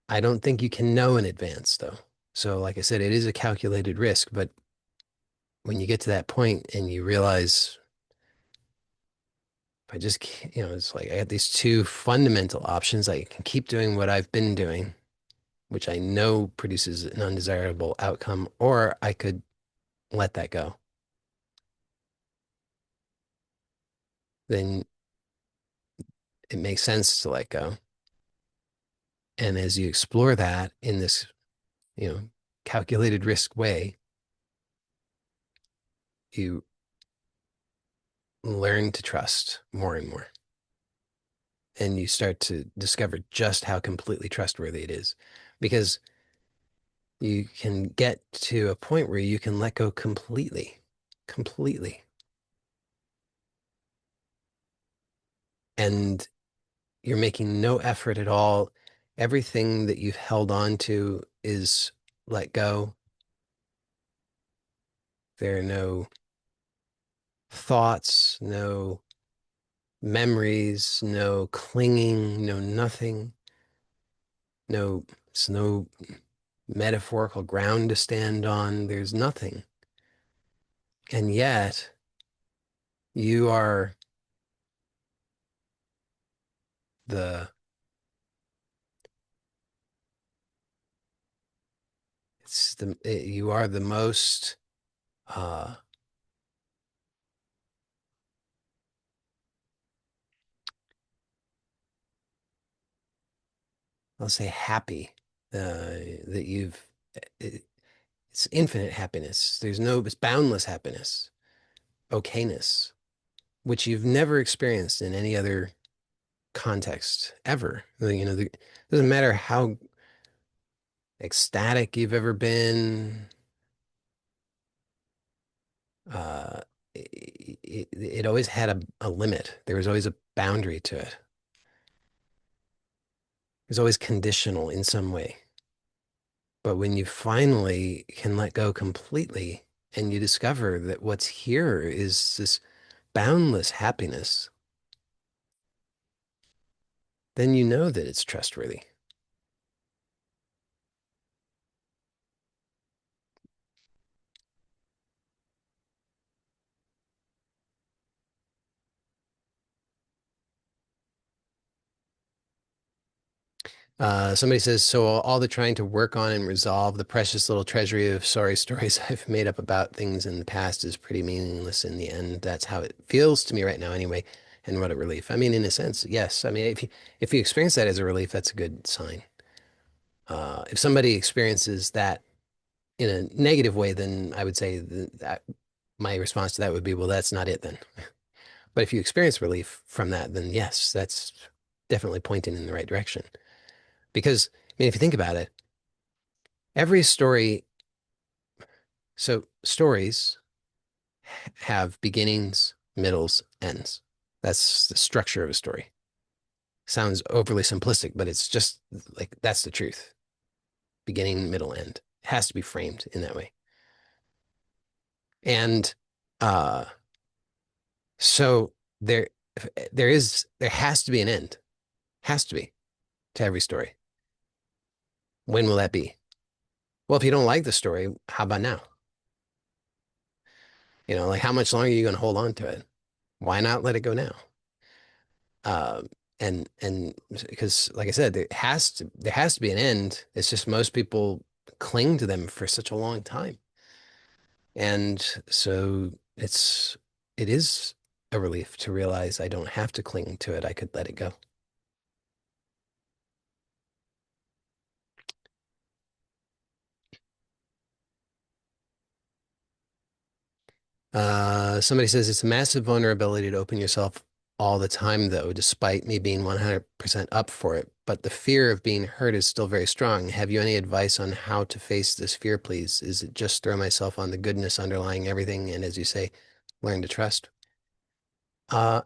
I don't think you can know in advance, though. So, like I said, it is a calculated risk. But when you get to that point and you realize, if I just, it's like I got these two fundamental options. I can keep doing what I've been doing, which I know produces an undesirable outcome, or I could let that go. Then it makes sense to let go. And as you explore that in this, you know, calculated risk way, you learn to trust more and more. And you start to discover just how completely trustworthy it is. Because you can get to a point where you can let go completely, completely. And you're making no effort at all. Everything that you've held on to is let go. There are no thoughts, no memories, no clinging, no nothing, it's no metaphorical ground to stand on. There's nothing. And yet you are the, you are the most, uh, I'll say happy, that it's infinite happiness. It's boundless happiness, okayness, which you've never experienced in any other context ever. Doesn't matter how ecstatic you've ever been, uh, it always had a limit. There was always a boundary to it. It was always conditional in some way. But when you finally can let go completely and you discover that what's here is this boundless happiness, then you know that it's trustworthy. Somebody says, so all the trying to work on and resolve the precious little treasury of sorry stories I've made up about things in the past is pretty meaningless in the end. That's how it feels to me right now anyway. And what a relief. I mean, in a sense, yes. I mean, if you experience that as a relief, that's a good sign. If somebody experiences that in a negative way, then I would say that my response to that would be, well, that's not it then. But if you experience relief from that, then yes, that's definitely pointing in the right direction. Because, I mean, if you think about it, every story, so stories have beginnings, middles, ends. That's the structure of a story. Sounds overly simplistic, but it's just like that's the truth. Beginning, middle, end. It has to be framed in that way. And uh, so there has to be an end. Has to be to every story. When will that be? Well, if you don't like the story, how about now? Like how much longer are you going to hold on to it? Why not let it go now? Um, and because, like I said, there has to be an end. It's just most people cling to them for such a long time, and so it is a relief to realize I don't have to cling to it. I could let it go. Somebody says it's a massive vulnerability to open yourself all the time, though, despite me being 100% up for it. But the fear of being hurt is still very strong. Have you any advice on how to face this fear, please? Is it just throw myself on the goodness underlying everything and, as you say, learn to trust? Uh,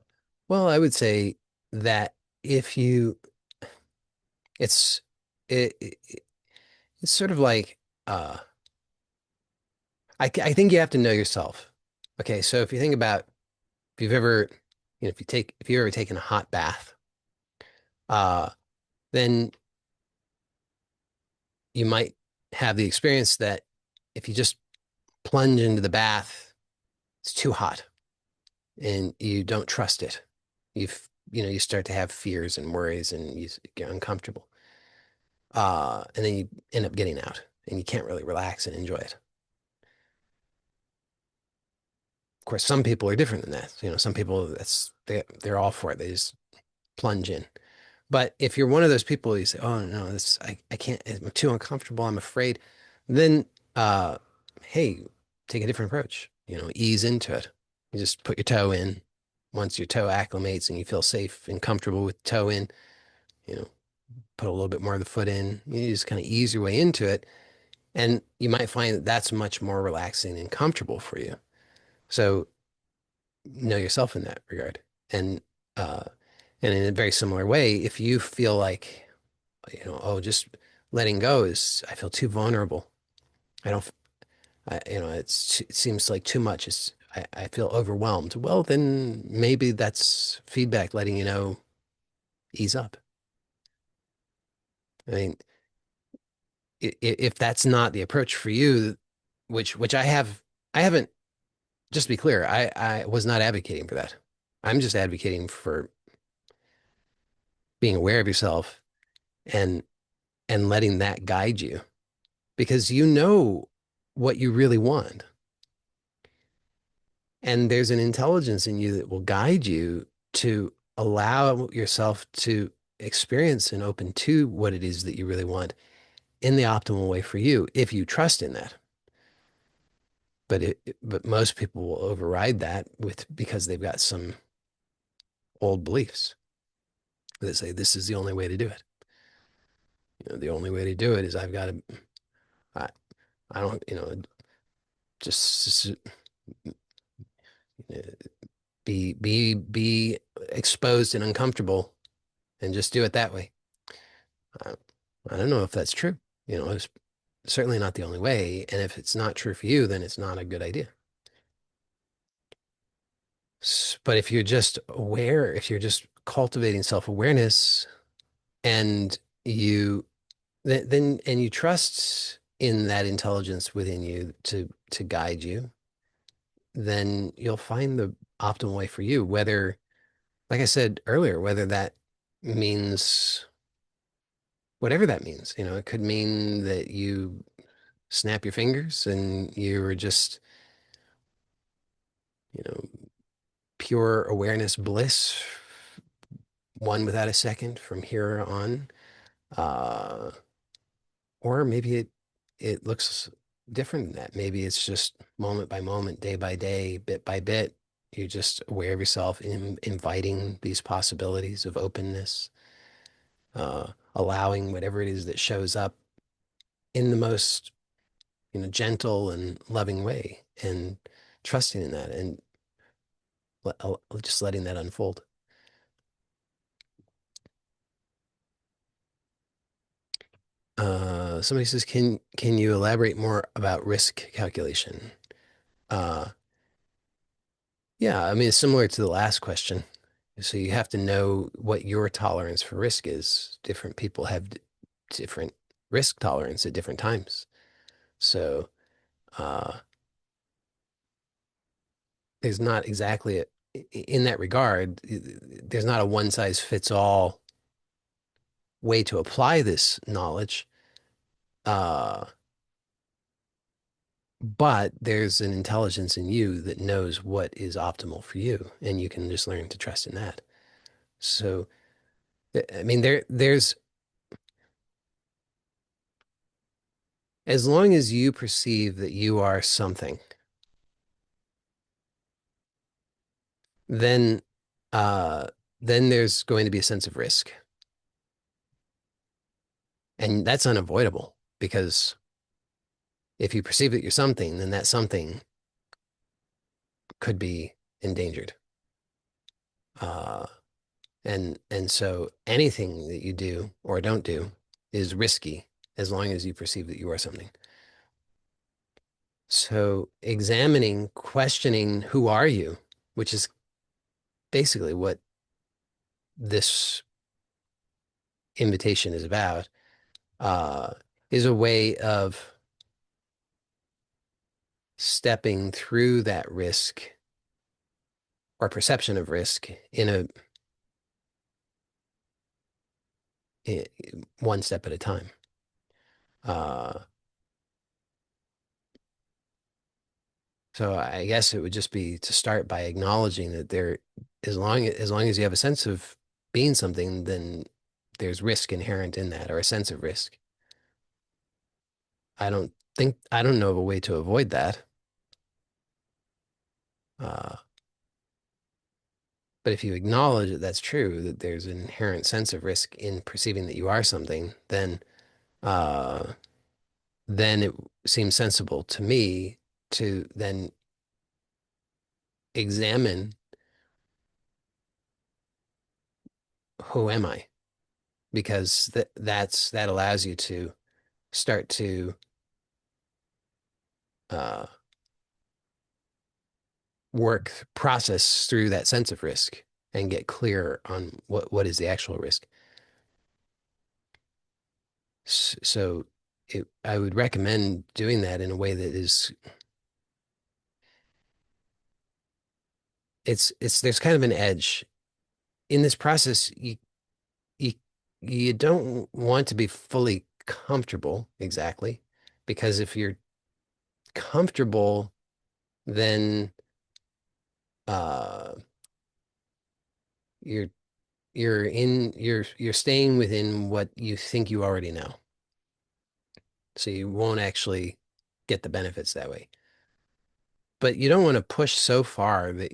well, I would say that if you, it's, it it's sort of like, I think you have to know yourself. Okay, so if you think about if you've ever, if you've ever taken a hot bath, uh, then you might have the experience that if you just plunge into the bath, it's too hot and you don't trust it. You start to have fears and worries and you get uncomfortable. And then you end up getting out and you can't really relax and enjoy it. Of course, some people are different than that. Some people they're all for it. They just plunge in. But if you're one of those people, you say, "Oh no, I can't. I'm too uncomfortable. I'm afraid." Then, uh, hey, take a different approach. Ease into it. You just put your toe in. Once your toe acclimates and you feel safe and comfortable with the toe in, you know, put a little bit more of the foot in. You just kind of ease your way into it, and you might find that that's much more relaxing and comfortable for you. So know yourself in that regard, and uh, and in a very similar way, if you feel like oh, just letting go I feel too vulnerable. I don't, it seems like too much. I feel overwhelmed. Well, then maybe that's feedback letting you know, ease up. I mean, if that's not the approach for you, which I haven't, just to be clear, I was not advocating for that. I'm just advocating for being aware of yourself and letting that guide you because you know what you really want. And there's an intelligence in you that will guide you to allow yourself to experience and open to what it is that you really want in the optimal way for you if you trust in that. But most people will override that with because they've got some old beliefs that say this is the only way to do it. The only way to do it is I've got to, I, I don't, just uh, be exposed and uncomfortable and just do it that way. I, I don't know if that's true. It's certainly not the only way. And if it's not true for you, then it's not a good idea. But if you're just aware, if you're just cultivating self-awareness and you then and you trust in that intelligence within you to guide you, then you'll find the optimal way for you, whether, like I said earlier, whether that means whatever that means. It could mean that you snap your fingers and you're just, you know, pure awareness bliss, one without a second from here on. Uh, or maybe it looks different than that. Maybe it's just moment by moment, day by day, bit by bit. You're just aware of yourself, inviting these possibilities of openness, allowing whatever it is that shows up in the most, gentle and loving way, and trusting in that, and just letting that unfold. Somebody says, can you elaborate more about risk calculation? Uh, yeah, I mean, it's similar to the last question. So you have to know what your tolerance for risk is. Different people have different risk tolerance at different times. So uh, there's not exactly in that regard, there's not a one size fits all way to apply this knowledge. Uh, but there's an intelligence in you that knows what is optimal for you, and you can just learn to trust in that. So, I mean, there's as long as you perceive that you are something, then uh, then there's going to be a sense of risk, and that's unavoidable because if you perceive that you're something, then that something could be endangered. Uh, and so anything that you do or don't do is risky as long as you perceive that you are something. So examining, questioning, who are you, which is basically what this invitation is about, uh, is a way of stepping through that risk or perception of risk in one step at a time. Uh, so I guess it would just be to start by acknowledging that as long as you have a sense of being something, then there's risk inherent in that, or a sense of risk. I don't know of a way to avoid that. Uh, but if you acknowledge that that's true, that there's an inherent sense of risk in perceiving that you are something, uh, then it seems sensible to me to then examine, who am I? Because that allows you to start to uh, process through that sense of risk and get clear on what is the actual risk. So I would recommend doing that in a way that is it's there's kind of an edge in this process. You you don't want to be fully comfortable exactly, because if you're comfortable, then uh you're you're staying within what you think you already know. So you won't actually get the benefits that way. But you don't want to push so far that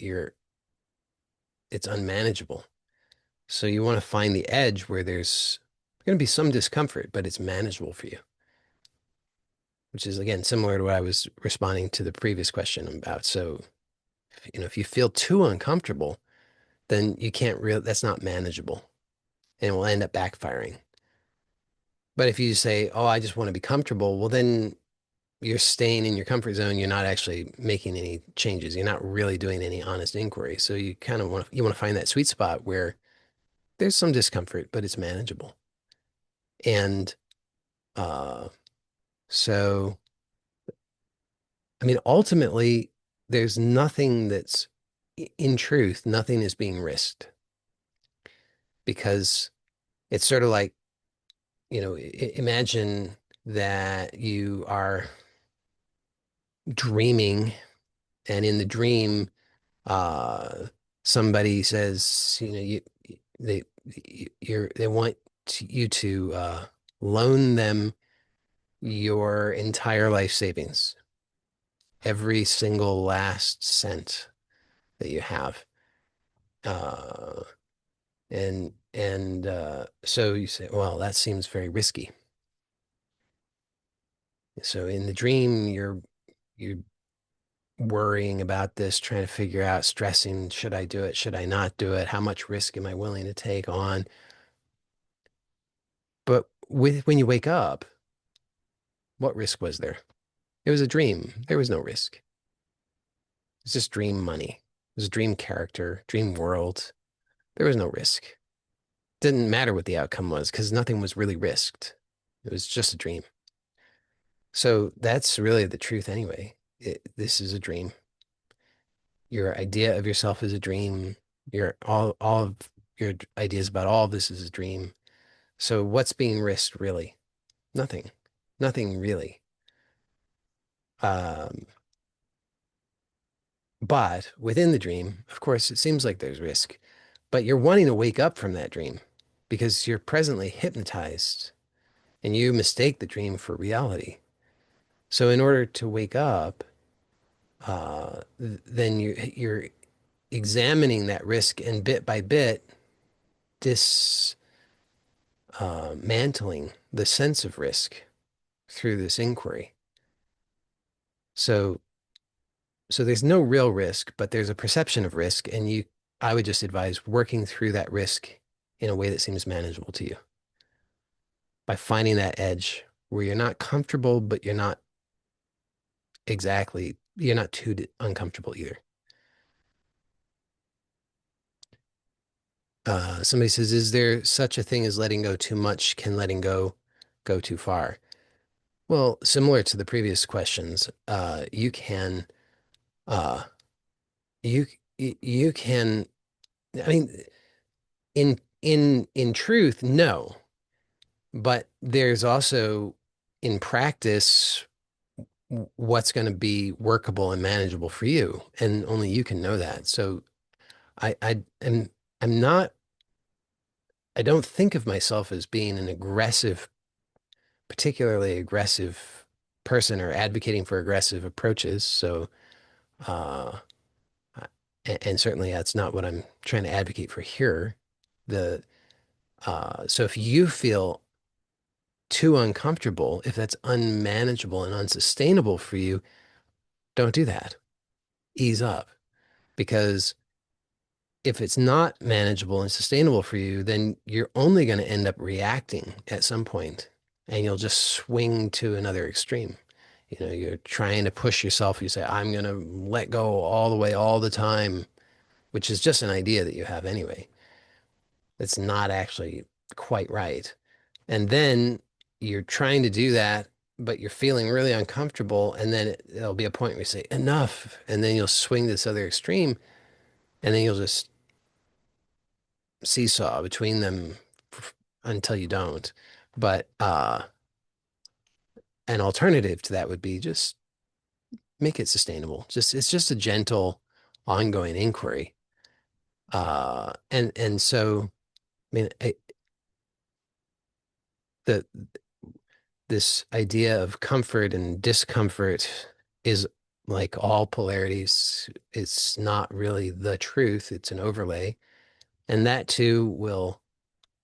it's unmanageable. So you want to find the edge where there's going to be some discomfort, but it's manageable for you, which is again similar to what I was responding to the previous question about. So, if you feel too uncomfortable, then you can't really, that's not manageable and it will end up backfiring. But if you say, oh, I just want to be comfortable, well, then you're staying in your comfort zone. You're not actually making any changes. You're not really doing any honest inquiry. So you kind of want to find that sweet spot where there's some discomfort, but it's manageable. And uh, so, I mean, ultimately, there's nothing that's, in truth, nothing is being risked because it's sort of like, imagine that you are dreaming, and in the dream, uh, somebody says, they, they want you to loan them your entire life savings, every single last cent that you have. Uh, so you say, well, that seems very risky. So in the dream, you're worrying about this, trying to figure out, stressing, should I do it? Should I not do it? How much risk am I willing to take on? But when you wake up, what risk was there? It was a dream. There was no risk. It's just dream money. It was a dream character, dream world. There was no risk. Didn't matter what the outcome was because nothing was really risked. It was just a dream. So that's really the truth anyway. This is a dream. Your idea of yourself is a dream. All of your ideas about all of this is a dream. So what's being risked really? Nothing. Nothing really. Um, but within the dream, of course, it seems like there's risk, but you're wanting to wake up from that dream because you're presently hypnotized and you mistake the dream for reality. So in order to wake up, then you're examining that risk and bit by bit dismantling the sense of risk through this inquiry. So so there's no real risk, but there's a perception of risk, and I would just advise working through that risk in a way that seems manageable to you by finding that edge where you're not comfortable, but you're not too uncomfortable either. Somebody says, is there such a thing as letting go too much? Can letting go too far? Well, similar to the previous questions, uh, you you can, I mean, in truth, no, but there's also in practice what's going to be workable and manageable for you, and only you can know that. So I'm not, I don't think of myself as being an aggressive, particularly aggressive person or advocating for aggressive approaches. So, uh, and certainly that's not what I'm trying to advocate for here. The So if you feel too uncomfortable, if that's unmanageable and unsustainable for you, don't do that. Ease up. Because if it's not manageable and sustainable for you, then you're only going to end up reacting at some point and you'll just swing to another extreme. You're trying to push yourself. You say, I'm going to let go all the way, all the time, which is just an idea that you have anyway. It's not actually quite right. And then you're trying to do that, but you're feeling really uncomfortable. And then there'll be a point where you say, enough. And then you'll swing to this other extreme. And then you'll just seesaw between them until you don't. But an alternative to that would be just make it sustainable. It's just a gentle, ongoing inquiry. And so mean, the this idea of comfort and discomfort is like all polarities. It's not really the truth. It's an overlay. And that too will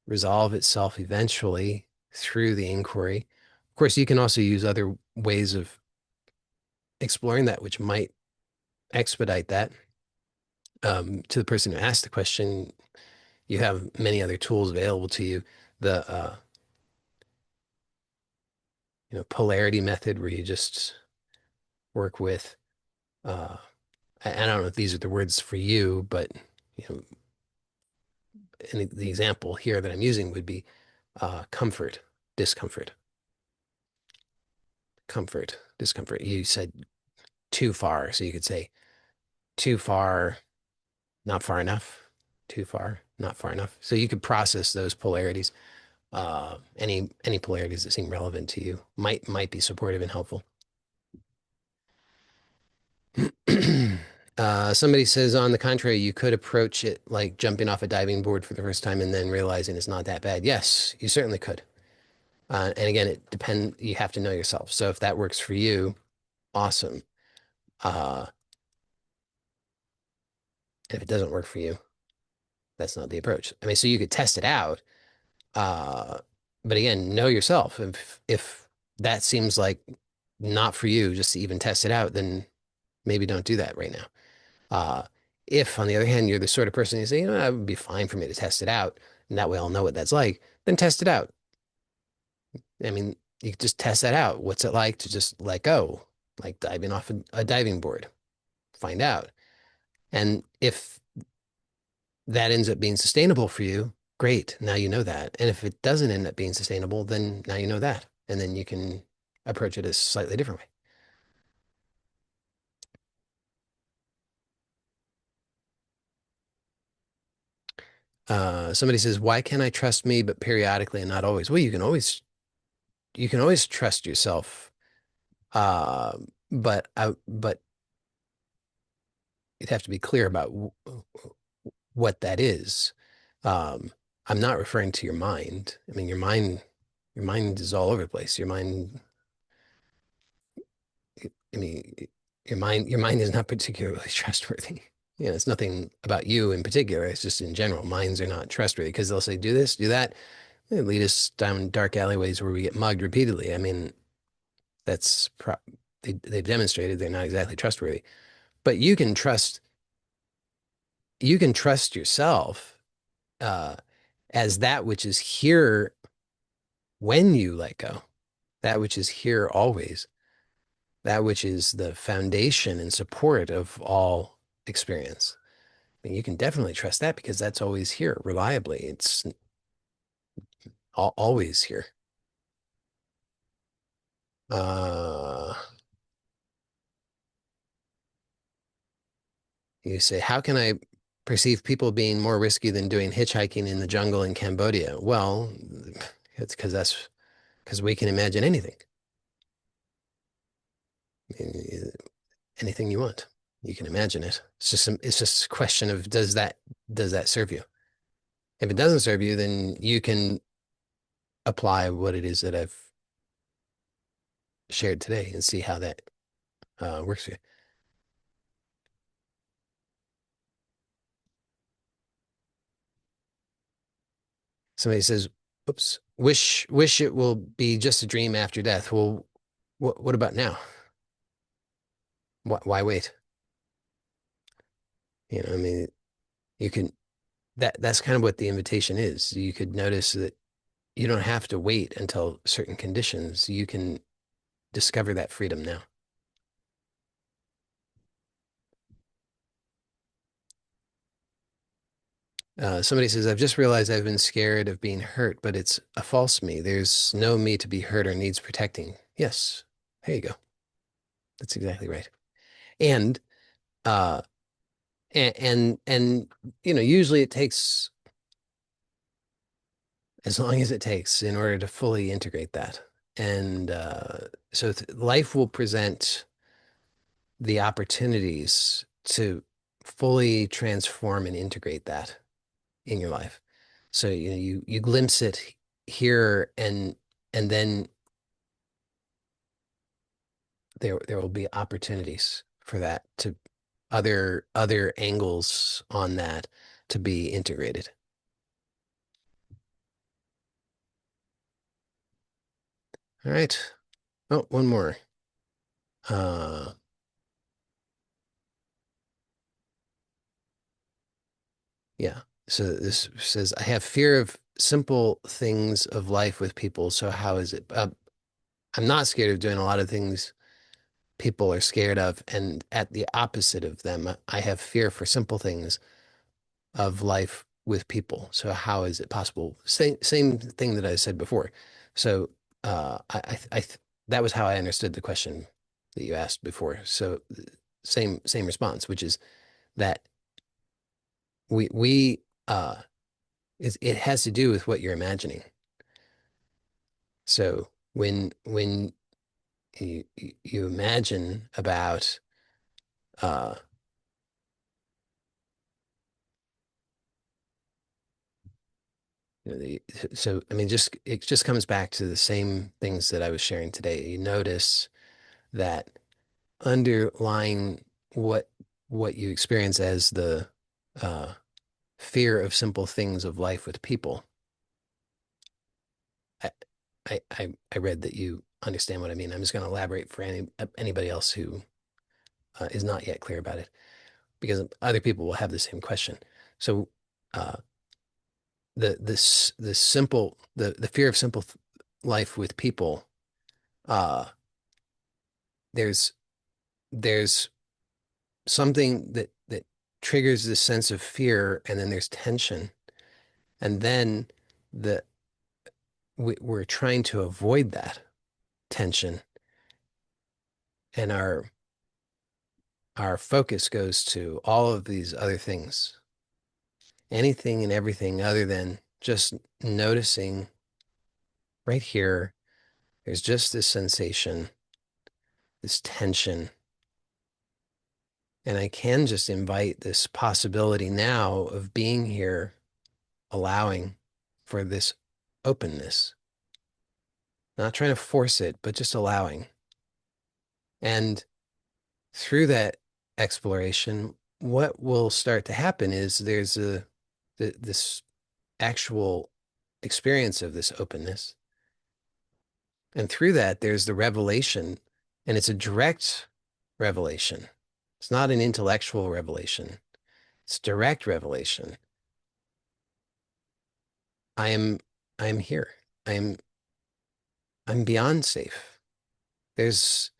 resolve itself eventually through the inquiry. Of course, you can also use other ways of exploring that, which might expedite that. To the person who asked the question, you have many other tools available to you. The polarity method, where you just work with I don't know if these are the words for you, but you know, the example here that I'm using would be comfort, discomfort, comfort, discomfort. You said too far, so you could say too far, not far enough, too far, not far enough. So you could process those polarities. Any polarities that seem relevant to you might be supportive and helpful. Somebody says, on the contrary, you could approach it like jumping off a diving board for the first time and then realizing it's not that bad. Yes, you certainly could. And again, it depends. You have to know yourself. So if that works for you, awesome. Uh, if it doesn't work for you, that's not the approach. I mean, so you could test it out. Uh, but again, know yourself. If that seems like not for you, just to even test it out, then maybe don't do that right now. Uh, if, on the other hand, you're the sort of person you say, it would be fine for me to test it out, and that way I'll know what that's like, then test it out. I mean, you could just test that out. What's it like to just let go, like diving off a diving board? Find out. And if that ends up being sustainable for you, great. Now you know that. And if it doesn't end up being sustainable, then now you know that. And then you can approach it a slightly different way. Somebody says, why can't I trust me, but periodically and not always? Well, you can always trust yourself. But you'd have to be clear about what that is. Um, I'm not referring to your mind. I mean, your mind is all over the place. Your mind, I mean, your mind is not particularly trustworthy. It's nothing about you in particular. It's just in general, minds are not trustworthy because they'll say, do this, do that. They lead us down dark alleyways where we get mugged repeatedly. I mean, that's they've demonstrated they're not exactly trustworthy. But you can trust yourself uh, as that which is here when you let go, that which is here always, that which is the foundation and support of all experience. I mean, you can definitely trust that because that's always here reliably. It's always here. Uh, you say, how can I perceive people being more risky than doing hitchhiking in the jungle in Cambodia? Well, it's because we can imagine anything. I mean, anything you want. You can imagine it. It's just a question of does that serve you? If it doesn't serve you, then you can apply what it is that I've shared today and see how that works for you. Somebody says, "Oops, wish it will be just a dream after death." Well, what about now? Why wait? I mean, you can that's kind of what the invitation is. You could notice that you don't have to wait until certain conditions. You can discover that freedom now. Somebody says, I've just realized I've been scared of being hurt, but it's a false me. There's no me to be hurt or needs protecting. Yes, there you go. That's exactly right. And uh and usually it takes as long as it takes in order to fully integrate that. And so life will present the opportunities to fully transform and integrate that in your life. So you glimpse it here, and then there will be opportunities for that to other angles on that to be integrated. All right. Oh, one more. Uh, yeah. So this says, I have fear of simple things of life with people. So how is it? I'm not scared of doing a lot of things people are scared of, and at the opposite of them, I have fear for simple things of life with people. So how is it possible? Same thing that I said before. So that was how I understood the question that you asked before. So same response, which is that we it has to do with what you're imagining. So when you imagine about uh, so I mean, just it just comes back to the same things that I was sharing today. You notice that underlying what you experience as the uh, fear of simple things of life with people. I, I read that you understand what I mean. I'm just going to elaborate for anybody else who is not yet clear about it, because other people will have the same question. So uh, the simple the fear of simple life with people. Uh, there's there's something that triggers this sense of fear, and then there's tension, and then the we're trying to avoid that tension, and our focus goes to all of these other things, anything and everything other than just noticing right here. There's just this sensation, this tension, and I can just invite this possibility now of being here, allowing for this openness, not trying to force it, but just allowing. And through that exploration, what will start to happen is there's this actual experience of this openness. And through that, there's the revelation, and it's a direct revelation. It's not an intellectual revelation. It's direct revelation. I am I am here. I'm I'm beyond safe. There's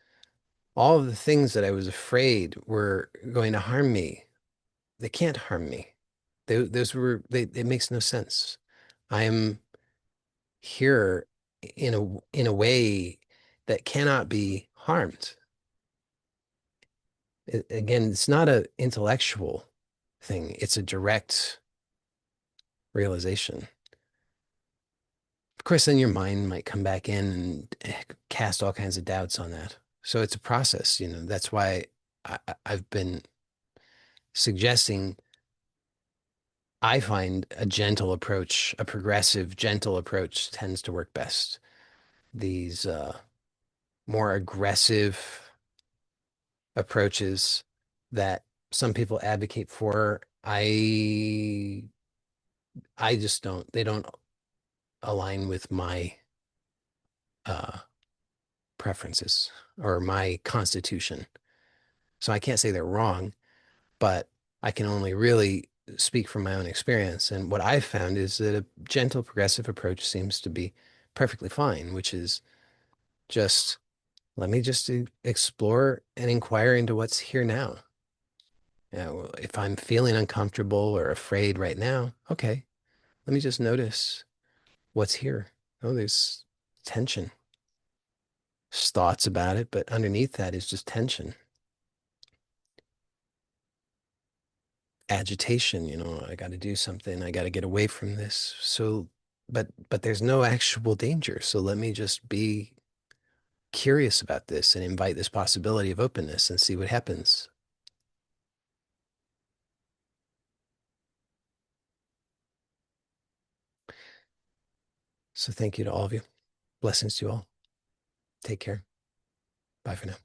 all of the things that I was afraid were going to harm me. They can't harm me. Those were it makes no sense. I am here in a way that cannot be harmed. Again, it's not an intellectual thing. It's a direct realization. Of course, then your mind might come back in and cast all kinds of doubts on that. So it's a process, That's why I've been suggesting I find a gentle approach, a progressive, gentle approach tends to work best. These more aggressive approaches that some people advocate for, I just don't, they don't align with my uh, preferences or my constitution. So I can't say they're wrong, but I can only really speak from my own experience. And what I've found is that a gentle, progressive approach seems to be perfectly fine, which is just let me just explore and inquire into what's here now. If I'm feeling uncomfortable or afraid right now, okay, let me just notice what's here. Oh, there's tension, there's thoughts about it, but underneath that is just tension, agitation. I got to do something. I got to get away from this. So, but there's no actual danger. So let me just be curious about this and invite this possibility of openness and see what happens. So thank you to all of you. Blessings to you all. Take care. Bye for now.